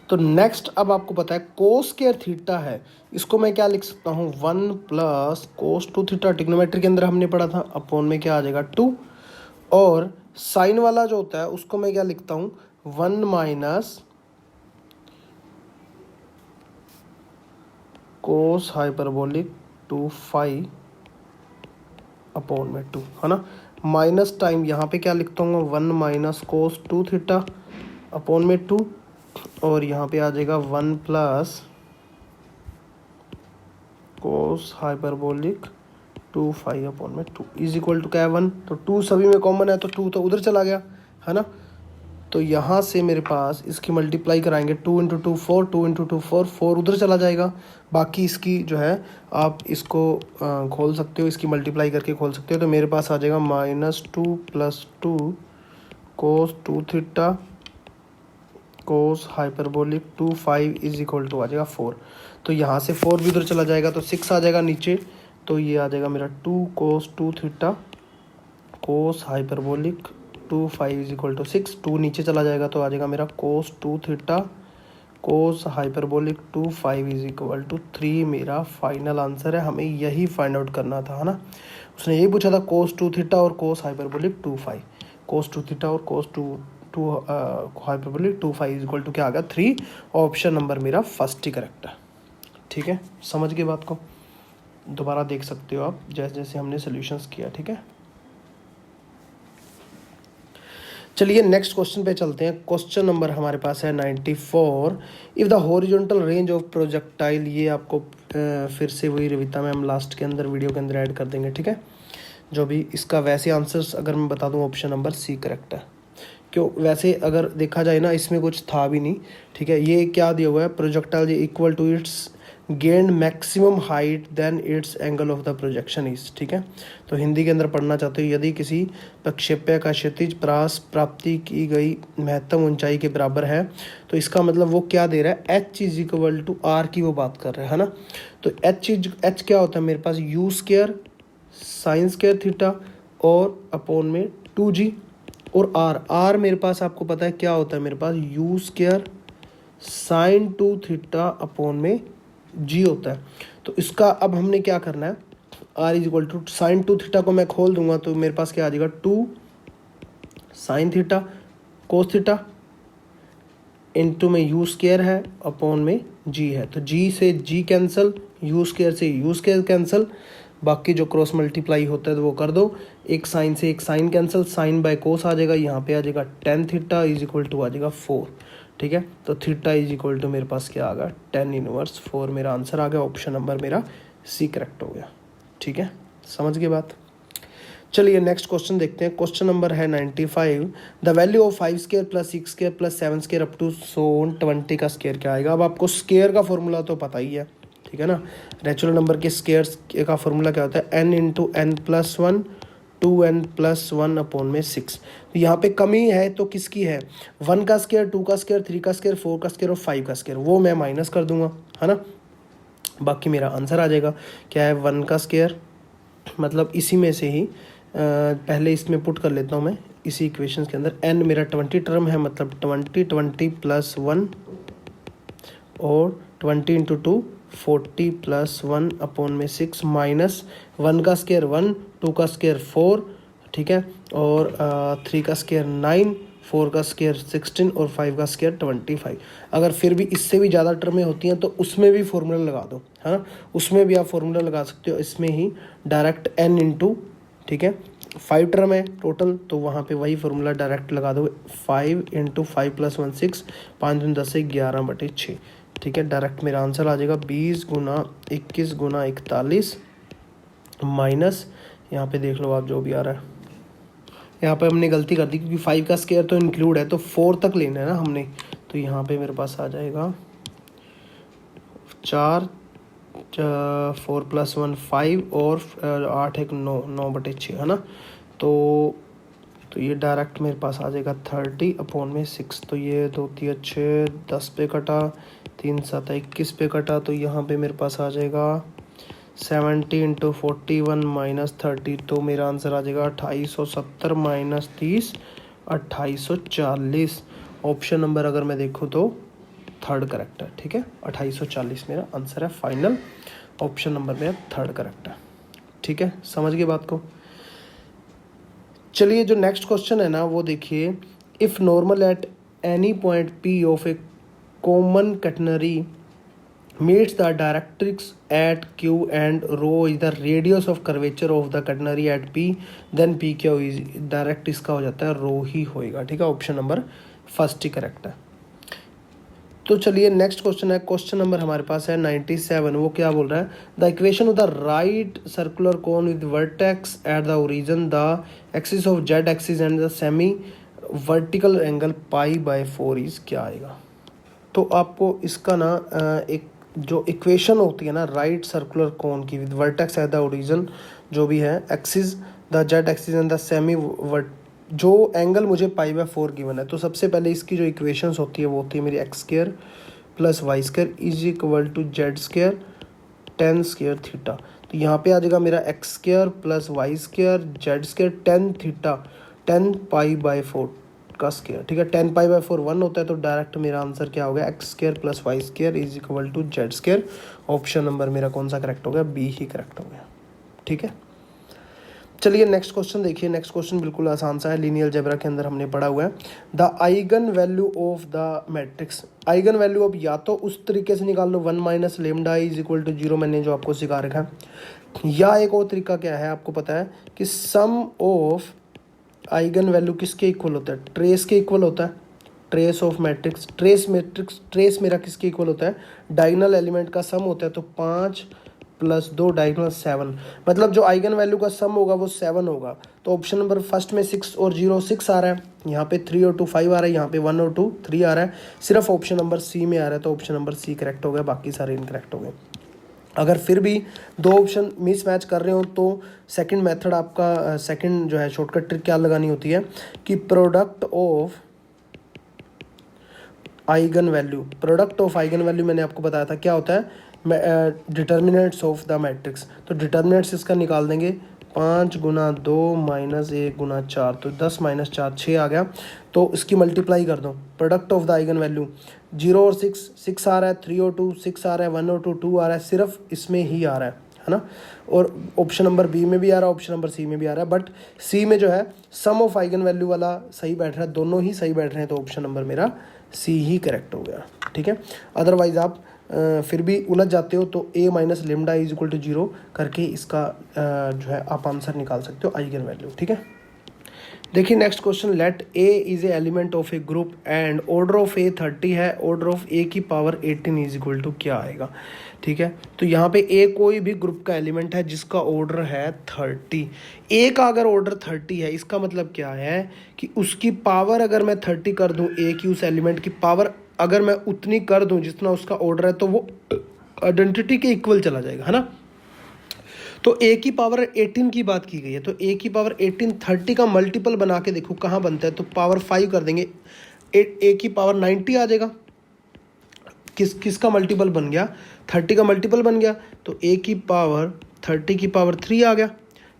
तो नेक्स्ट अब आपको पता है कोस स्क्वायर थीटा है, इसको मैं क्या लिख सकता हूँ 1 प्लस कोस 2 थीटा, ट्रिग्नोमेट्री के अंदर हमने पढ़ा था, अपॉन में क्या आ जाएगा 2, और साइन वाला जो होता है उसको मैं क्या लिखता हूँ 1 माइनस कोस हाइपरबोलिक 2 अपॉन में 2, है ना। माइनस टाइम यहाँ पे क्या लिखता हूँ 1 माइनस कोस 2 थीटा अपॉन में 2, और यहाँ पे आ जाएगा 1 प्लस कोस हाइपरबोलिक 2 अपॉन में 2 इज इक्वल टू क्या है 1। तो 2 सभी में कॉमन है, तो 2 तो उधर चला गया, है ना। तो यहाँ से मेरे पास इसकी मल्टीप्लाई कराएंगे 2 इंटू 2 4, 2 इंटू 2 4, 4 उधर चला जाएगा। बाकी इसकी जो है आप इसको खोल सकते हो, इसकी मल्टीप्लाई करके खोल सकते हो। तो मेरे पास आ जाएगा -2 + 2 cos 2 theta cos hyperbolic 2 is equal to आ जाएगा 4। तो यहाँ से 4 भी उधर चला जाएगा, तो 6 आ जाएगा नीचे। तो ये आ जाएगा मेरा 2 cos 2 theta cos hyperbolic 2 is equal to 6। 2 नीचे चला जाएगा तो आ जाएगा मेरा cos 2 theta cos hyperbolic 2 is equal to 3 मेरा फाइनल आंसर है। हमें यही फाइंड आउट करना था, है ना। उसने यही पूछा था कोस 2 थीटा और कोस हाइपरबोलिक 2 कोस 2 थीटा और कोस 2 हाइपरबोलिक 2 इज इक्वल टू क्या आ गया 3। ऑप्शन नंबर मेरा फर्स्ट ही करेक्ट है, ठीक है। समझ गए बात को, दोबारा देख सकते हो आप जैसे जैसे हमने सोल्यूशंस किया, ठीक है। चलिए नेक्स्ट क्वेश्चन पे चलते हैं। क्वेश्चन नंबर हमारे पास है 94। If the horizontal range of projectile, ये आपको फिर से वही रिविता मैम लास्ट के अंदर वीडियो के अंदर ऐड कर देंगे, ठीक है। जो भी इसका वैसे आंसर्स अगर मैं बता दूं, ऑप्शन नंबर सी करेक्ट है। क्यों, वैसे अगर देखा जाए ना इसमें कुछ था भी नहीं, ठीक है। ये क्या दिया हुआ है, projectile equal to its gain maximum height then its angle of the projection is, ठीक है। तो हिंदी के अंदर पढ़ना चाहते हो, यदि किसी प्रक्षेप्य का क्षैतिज प्रास प्राप्ति की गई महत्तम ऊंचाई के बराबर है, तो इसका मतलब वो क्या दे रहा है, h is equal to r की वो बात कर रहे हैं, है ना। तो एच क्या होता है मेरे पास, u square sine square theta और अपॉन में 2g, और आर मेरे पास आपको पता है क्या होता है, मेरे पास u square sine 2 theta upon में जी होता है। तो इसका अब हमने क्या करना है, r is equal to sine 2 theta को मैं खोल दूंगा तो मेरे पास क्या आ जाएगा, 2 sign theta cos theta into में यू स्क्वायर है अपॉन में जी है। तो जी से जी कैंसिल, यू स्क्वायर से यू स्क्वायर कैंसिल, बाकी जो क्रॉस मल्टीप्लाई होता है तो वो कर दो। एक साइन से एक sine cancel, sine by cos आ जाएगा, यहाँ पे आ जाएगा tan theta is equal to आ जाएगा 4, ठीक है। तो थीटा इज इक्वल टू मेरे पास क्या आ गया, 10 इनवर्स 4 मेरा आंसर आ गया। ऑप्शन नंबर मेरा सी करेक्ट हो गया, ठीक है। समझ गए बात। चलिए नेक्स्ट क्वेश्चन देखते हैं। क्वेश्चन नंबर है 95। The value of 5 square plus 6 square plus 7 square up to 20 का स्क्वायर क्या आएगा। अब आपको स्क्वायर का फॉर्मूला तो पता ही है, ठीक है ना। नेचुरल नंबर के स्क्वायर का फॉर्मूला क्या होता है, n into n plus 1 2n plus 1 upon में 6। तो यहाँ पे कमी है तो किसकी है, 1 का स्क्वायर 2 का स्क्वायर 3 का स्क्वायर 4 का स्क्वायर और 5 का स्क्वायर, वो मैं माइनस कर दूंगा, है ना। बाकी मेरा आंसर आ जाएगा क्या है, 1 का स्क्वायर, मतलब इसी में से ही पहले इसमें पुट कर लेता हूँ मैं इसी इक्वेशन के अंदर। n मेरा 20 टर्म है, मतलब 20 प्लस 1 और 20 इंटू 2 40 प्लस 1 अपॉन में 6 माइनस 1 का स्क्वायर 1 2 का स्क्वायर 4, ठीक है, और 3 का स्क्वायर 9 4 का स्क्वायर 16 और 5 का स्क्वायर 25। अगर फिर भी इससे भी ज़्यादा टर्में होती हैं तो उसमें भी फॉर्मूला लगा दो, है ना। उसमें भी आप फॉर्मूला लगा सकते हो, इसमें ही डायरेक्ट n इंटू, ठीक है, 5 टर्म है टोटल, तो वहाँ पे वही फॉर्मूला डायरेक्ट लगा दो, 5 इंटू 5 प्लस 1 6 5 दूनी 10 से 11/6, ठीक है। डायरेक्ट मेरा आंसर आ जाएगा 20 गुना 21 गुना 41 माइनस, यहाँ पे देख लो आप जो भी आ रहा है। यहाँ पे हमने गलती कर दी क्योंकि 5 का स्क्वायर तो इंक्लूड है, तो 4 तक लेना है ना हमने। तो यहाँ पे मेरे पास आ जाएगा 4 4 प्लस 1 5 और 8 1 9 9/6, है ना। तो ये डायरेक्ट मेरे पास आ जाएगा 30 अपॉन में 6। तो ये 2 3 6 10 पे कटा, 3 7 21 पे कटा, तो यहाँ पे मेरे पास आ जाएगा 70 इंटू 41 माइनस 30। तो मेरा आंसर आ जाएगा 2870 माइनस 30 2840। ऑप्शन नंबर अगर मैं देखूँ तो थर्ड करेक्ट है, ठीक है। 2840 मेरा आंसर है फाइनल, ऑप्शन नंबर मेरा थर्ड करेक्ट है, ठीक है। समझ गए बात को। चलिए जो नेक्स्ट क्वेश्चन है ना वो देखिए, if normal at any point P of A common catenary meets the directrix at Q and rho is the radius of curvature of the catenary at P, then P क्या is direct इसका हो जाता है रो ही होएगा, ठीक है। ऑप्शन नंबर फर्स्ट ही करेक्ट है। तो चलिए नेक्स्ट क्वेश्चन है। क्वेश्चन नंबर हमारे पास है 97। वो क्या बोल रहा है, the equation of the right circular cone with vertex at the origin the axis of z axis and the semi vertical angle π/4 is क्या आएगा। तो आपको इसका ना एक जो इक्वेशन होती है ना राइट सर्कुलर कोन की with vertex at the origin, जो भी है axis the z axis and the semi vert, जो एंगल मुझे π/4 गिवन है, तो सबसे पहले इसकी जो इक्वेशंस होती है वो होती है मेरी x square plus y square is equal to z square tan square theta. तो यहाँ पे आ जाएगा मेरा x square plus y square z square tan theta 10 π/4 का स्क्वायर, ठीक है। 10 π/4 1 होता है, तो डायरेक्ट मेरा आंसर क्या हो गया, x square plus y square is equal to z square. Option number मेरा कौन सा करेक्ट हो गया, बी ही करेक्ट हो गया, ठीक है। चलिए नेक्स्ट क्वेश्चन देखिए। नेक्स्ट क्वेश्चन बिल्कुल आसान सा है, लीनियर अलजेब्रा के अंदर हमने पढ़ा हुआ है। The eigen value of the matrix, eigen value अब या तो उस तरीके से निकाल लो 1 minus lambda is equal to 0, मैंने जो आपको सिखा रखा है, या एक और तरीका क्या है आपको पता है कि सम ऑफ आइगन वैल्यू किसके इक्वल होता है? ट्रेस के इक्वल होता है। ट्रेस ऑफ मैट्रिक्स, ट्रेस मेरा किसके इक्वल होता है? डायगोनल एलिमेंट का सम होता है। तो 5 + 2 डायगोनल 7, मतलब जो आइगन वैल्यू का सम होगा वो 7 होगा। तो ऑप्शन नंबर फर्स्ट में 6 और 0 6 आ रहा है, यहाँ पे 3 और 2 5 आ रहा है, यहाँ पे 1 और 2 3 आ रहा है। सिर्फ ऑप्शन नंबर सी में आ रहा है, तो ऑप्शन नंबर सी करेक्ट हो गया, बाकी सारे इनकरेक्ट हो गए। अगर फिर भी दो ऑप्शन मिस मैच कर रहे हो तो सेकंड मेथड आपका, सेकंड जो है शॉर्टकट ट्रिक क्या लगानी होती है कि प्रोडक्ट ऑफ आइगन वैल्यू मैंने आपको बताया था क्या होता है, डिटर्मिनेंट्स ऑफ द मैट्रिक्स। तो डिटर्मिनेंट्स इसका निकाल देंगे, 5 × 2 - 1 × 4, तो 10 - 4 6 आ गया। तो इसकी मल्टीप्लाई कर दो, product of the eigen value 0 और 6 आ रहा है, 3 और 2 6 आ रहा है, 1 और 2 आ रहा है, सिर्फ इसमें ही आ रहा है ना। और ऑप्शन नंबर बी में भी आ रहा है, ऑप्शन नंबर सी में भी आ रहा है, बट सी में जो है सम ऑफ आइगन वैल्यू वाला सही बैठ रहा है, दोनों ही सही बैठ रहे हैं, तो ऑप्शन नंबर मेरा सी ही करेक्ट हो गया। ठीक है, अदरवाइज आप फिर भी उलझ जाते हो तो a - λ = 0 करके इसका जो है आप आंसर निकाल सकते हो आइगन वैल्यू। ठीक है, देखिए next question, let a is a element of a group and order of a 30 है, ऑर्डर ऑफ a की पावर 18 = क्या आएगा? ठीक है, तो यहाँ पे a कोई भी ग्रुप का एलिमेंट है जिसका ऑर्डर है 30। a का अगर ऑर्डर 30 है, इसका मतलब क्या है कि उसकी पावर अगर मैं 30 कर दूं, a की उस एलिमेंट की पावर अगर मैं उतनी कर दूं जितना उसका ऑर्डर है, तो वो आइडेंटिटी के इक्वल चला जाएगा, है ना। तो a की पावर 18 की बात की गई है, तो a की पावर 18 30 का मल्टीपल बना के देखो कहाँ बनता है, तो पावर 5 कर देंगे, a की पावर 90 आ जाएगा। किसका मल्टीपल बन गया? 30 का मल्टीपल बन गया, तो a की पावर 30 की पावर 3 आ गया।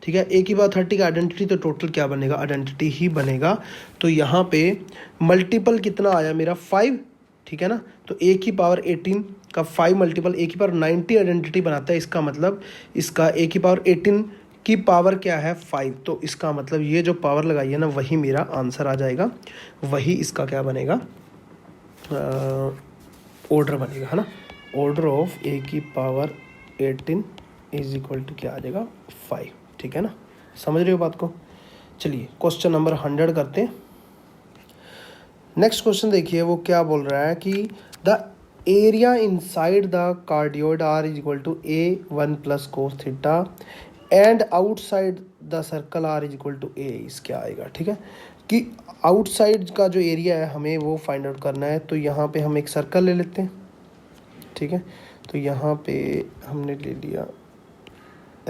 ठीक है, a की पावर 30 का आइडेंटिटी, तो टोटल क्या बनेगा? आइडेंटिटी ही बनेगा। तो यहाँ पे मल्टीपल कितना आया मेरा? 5। ठीक है ना, तो a की पावर 18 का 5 मल्टीपल a की पावर 90 आइडेंटिटी बनाता है। इसका मतलब इसका a की पावर 18 की पावर क्या है? 5। तो इसका मतलब ये जो पावर लगाई है ना, वही मेरा आंसर आ जाएगा, वही इसका क्या बनेगा? ऑर्डर बनेगा, है ना। ऑर्डर ऑफ a की पावर 18 = क्या आ जाएगा? 5। ठीक है ना, समझ रहे हो बात को। चलिए क्वेश्चन नंबर 100 करते हैं। नेक्स्ट क्वेश्चन देखिए, वो क्या बोल रहा है कि the area inside the cardioid r = a1 + cos theta and outside the circle r = a, इस क्या आएगा? ठीक है, कि आउटसाइड का जो एरिया है हमें वो फाइंड आउट करना है। तो यहाँ पे हम एक सर्कल ले लेते हैं। ठीक है, तो यहाँ पे हमने ले लिया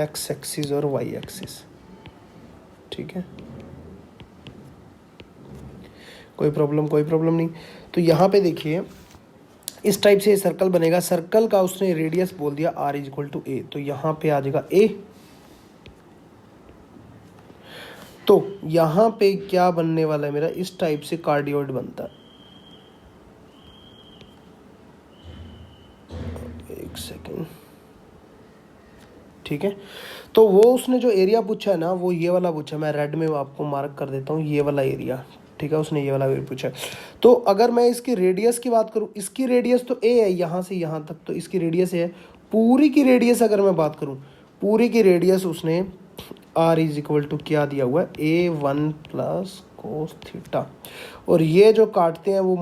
x एक्सिस और y एक्सिस। ठीक है, कोई प्रॉब्लम नहीं। तो यहाँ पे देखिए इस टाइप से सर्कल बनेगा। सर्कल का उसने रेडियस बोल दिया r = a, तो यहाँ पे आ जाएगा a। तो यहाँ पे क्या बनने वाला है मेरा? इस टाइप से कार्डियोइड बनता है। एक सेकेंड। ठीक है, तो वो उसने जो एरिया पूछा है ना, वो ये वाला पूछा है। मैं रेड में आपको मार्क कर देता हूँ, ये वाला एरिया। ठीक है, उसने ये वाला एरिया पूछा है। तो अगर मैं इसकी रेडियस की बात करूँ, इसकी रेडियस तो a है, यहाँ से यहाँ तक, तो इसकी रेडियस है। पूरी की रेडियस अगर मैं बात करूँ, पूरी की रेडियस उसने r = क्या दिया हुआ है? a1 + cos theta. और ये जो काटते हैं वो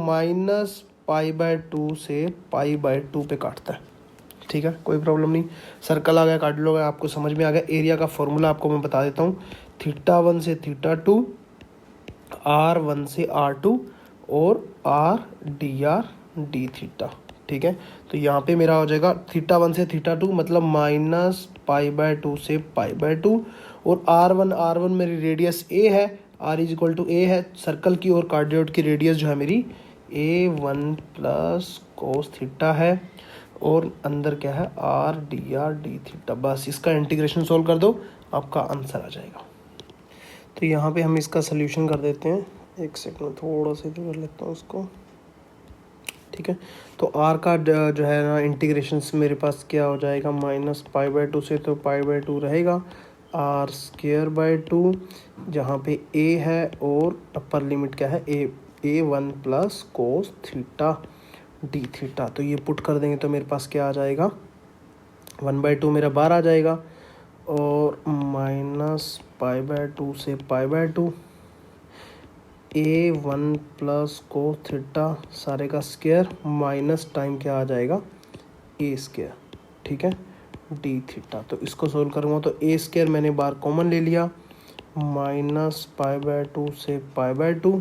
-π/2 से π/2 पे काटता है। ठीक है, कोई प्रॉब्लम नहीं। सर्कल आ गया, काट लो, आपको समझ में आ गया। एरिया का फॉर्मूला आपको मैं बता देता हूँ, θ1 से θ2, r1 से r2 और r dr dθ। ठीक है, तो यहाँ पे मेरा हो जाएगा θ1 से θ2 मतलब -π/2 से π/2, और r1 मेरी रेडियस a है, r = a है सर्कल की, और कार्डियोइड की रेडियस जो है मेरी a1 + cos थीटा है, और अंदर क्या है? r dr dθ। बस इसका इंटीग्रेशन सॉल्व कर दो, आपका आंसर आ जाएगा। तो यहाँ पे हम इसका सल्यूशन कर देते हैं। एक सेकंड, थोड़ा सा इधर कर लेता हूँ उसको। ठीक है, तो r का जो है ना इंटीग्रेशन मेरे पास क्या हो जाएगा? -π/2 से तो π/2 रहेगा, r²/2, जहाँ पे a है, और अपर लिमिट क्या है? a1 + cos theta dθ। तो ये पुट कर देंगे तो मेरे पास क्या आ जाएगा? 1/2 मेरा बार आ जाएगा, और -π/2 से π/2, A1 प्लस कोस थीटा सारे का स्क्वायर माइनस टाइम क्या आ जाएगा ए स्क्वायर, ठीक है, डी थीटा। तो इसको सोल्व करूँगा तो ए स्क्वायर मैंने बार कॉमन ले लिया, माइनस π/2 से π/2,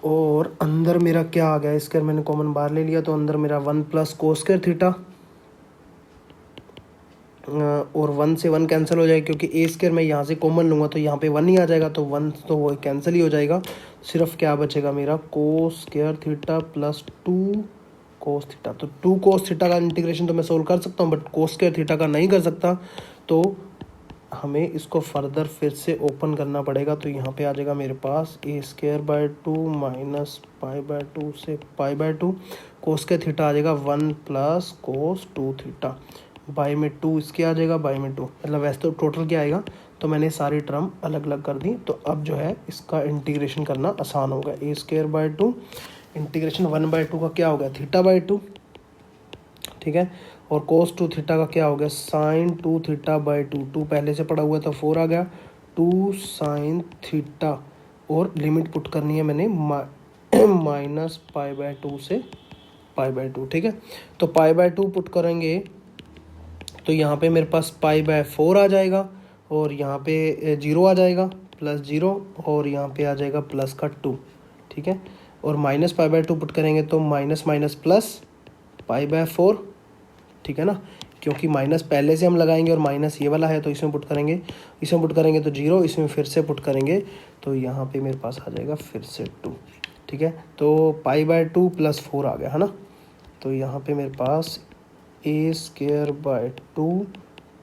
और अंदर मेरा क्या आ गया, स्क्वायर मैंने कॉमन बार ले लिया तो अंदर मेरा 1 प्लस कोस स्क्वायर थीटा, और 1 से 1 कैंसिल हो जाएगा क्योंकि ए स्क्वायर मैं यहाँ से कॉमन लूँगा तो यहाँ पे 1 ही आ जाएगा, तो 1 तो वो कैंसिल ही हो जाएगा। सिर्फ क्या बचेगा मेरा कोस square theta plus 2 cos theta. तो 2 कोस थीटा का इंटीग्रेशन तो मैं सोल्व कर सकता हूँ, बट कोस स्क्वायर थीटा का नहीं कर सकता, तो हमें इसको फर्दर फिर से ओपन करना पड़ेगा। तो यहाँ पे आ जाएगा मेरे पास a²/2 माइनस π/2 से π/2, कोस स्क्वायर थीटा आ जाएगा 1 प्लस कोस 2 थीटा, बाई में 2 इसके आ जाएगा, बाई में 2 मतलब वैसे तो टोटल क्या आएगा, तो मैंने सारी टर्म अलग अलग कर दी। तो अब जो है इसका इंटीग्रेशन करना आसान होगा। a²/2 इंटीग्रेशन 1/2 का क्या हो गया θ/2, ठीक है, और cos 2 थीटा का क्या हो गया sin 2 θ/2, 2 पहले से पड़ा हुआ था 4 आ गया, 2 sin थीटा, और लिमिट पुट करनी है मैंने माइनस π/2 से π/2, ठीक है। तो π/2 पुट करेंगे तो यहाँ पे मेरे पास π/4 आ जाएगा, और यहाँ पे 0 आ जाएगा प्लस 0, और यहाँ पे आ जाएगा प्लस का 2, ठीक है, और माइनस π/2 पुट करेंगे तो माइनस माइनस प्लस π/4, ठीक है ना, क्योंकि माइनस पहले से हम लगाएंगे और माइनस ये वाला है तो इसमें पुट करेंगे तो 0, इसमें फिर से पुट करेंगे तो यहाँ पे मेरे पास आ जाएगा फिर से 2, ठीक है। तो π/2 प्लस 4 आ गया है ना, तो यहाँ पे मेरे पास a²/2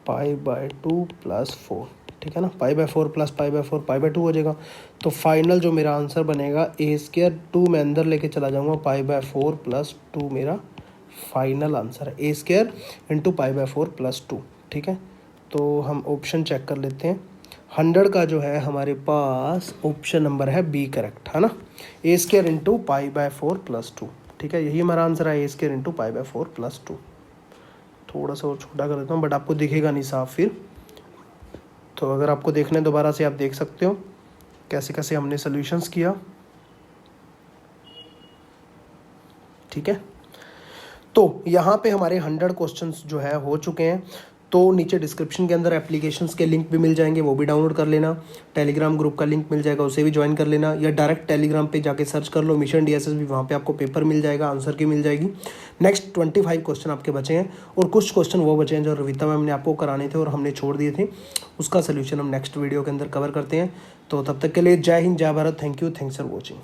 π/2 प्लस 4, ठीक है ना, π/4 प्लस π/4 π/2 हो जाएगा। तो फाइनल जो मेरा आंसर बनेगा a², मैं अंदर लेके चला जाऊँगा, π/4 प्लस 2 मेरा फाइनल आंसर है, a² इंटू π/4 प्लस 2, ठीक है। तो हम ऑप्शन चेक कर लेते हैं। 100 का जो है हमारे पास ऑप्शन नंबर है बी करेक्ट, है ना, a² इंटू π/4 प्लस 2, ठीक है, यही हमारा आंसर है, a² इंटू π/4 प्लस 2। थोड़ा सा और छोटा कर देता हूँ, बट आपको दिखेगा नहीं साफ फिर, तो अगर आपको देखना है दोबारा से आप देख सकते हो कैसे कैसे हमने सॉल्यूशंस किया, ठीक है। तो यहाँ पे हमारे 100 क्वेश्चंस जो है हो चुके हैं। तो नीचे डिस्क्रिप्शन के अंदर एप्लीकेशंस के लिंक भी मिल जाएंगे, वो भी डाउनलोड कर लेना, टेलीग्राम ग्रुप का लिंक मिल जाएगा, उसे भी ज्वाइन कर लेना, या डायरेक्ट टेलीग्राम पे जाके सर्च कर लो मिशन DSS भी, वहाँ पे आपको पेपर मिल जाएगा, आंसर की मिल जाएगी। नेक्स्ट 25 क्वेश्चन आपके बचे हैं, और कुछ क्वेश्चन वो बचे हैं जो रविता मैम ने आपको कराने थे और हमने छोड़ दिए थे, उसका सोल्यूशन हम नेक्स्ट वीडियो के अंदर कवर करते हैं। तो तब तक के लिए जय हिंद, जय Bharat, thank you, thanks for watching.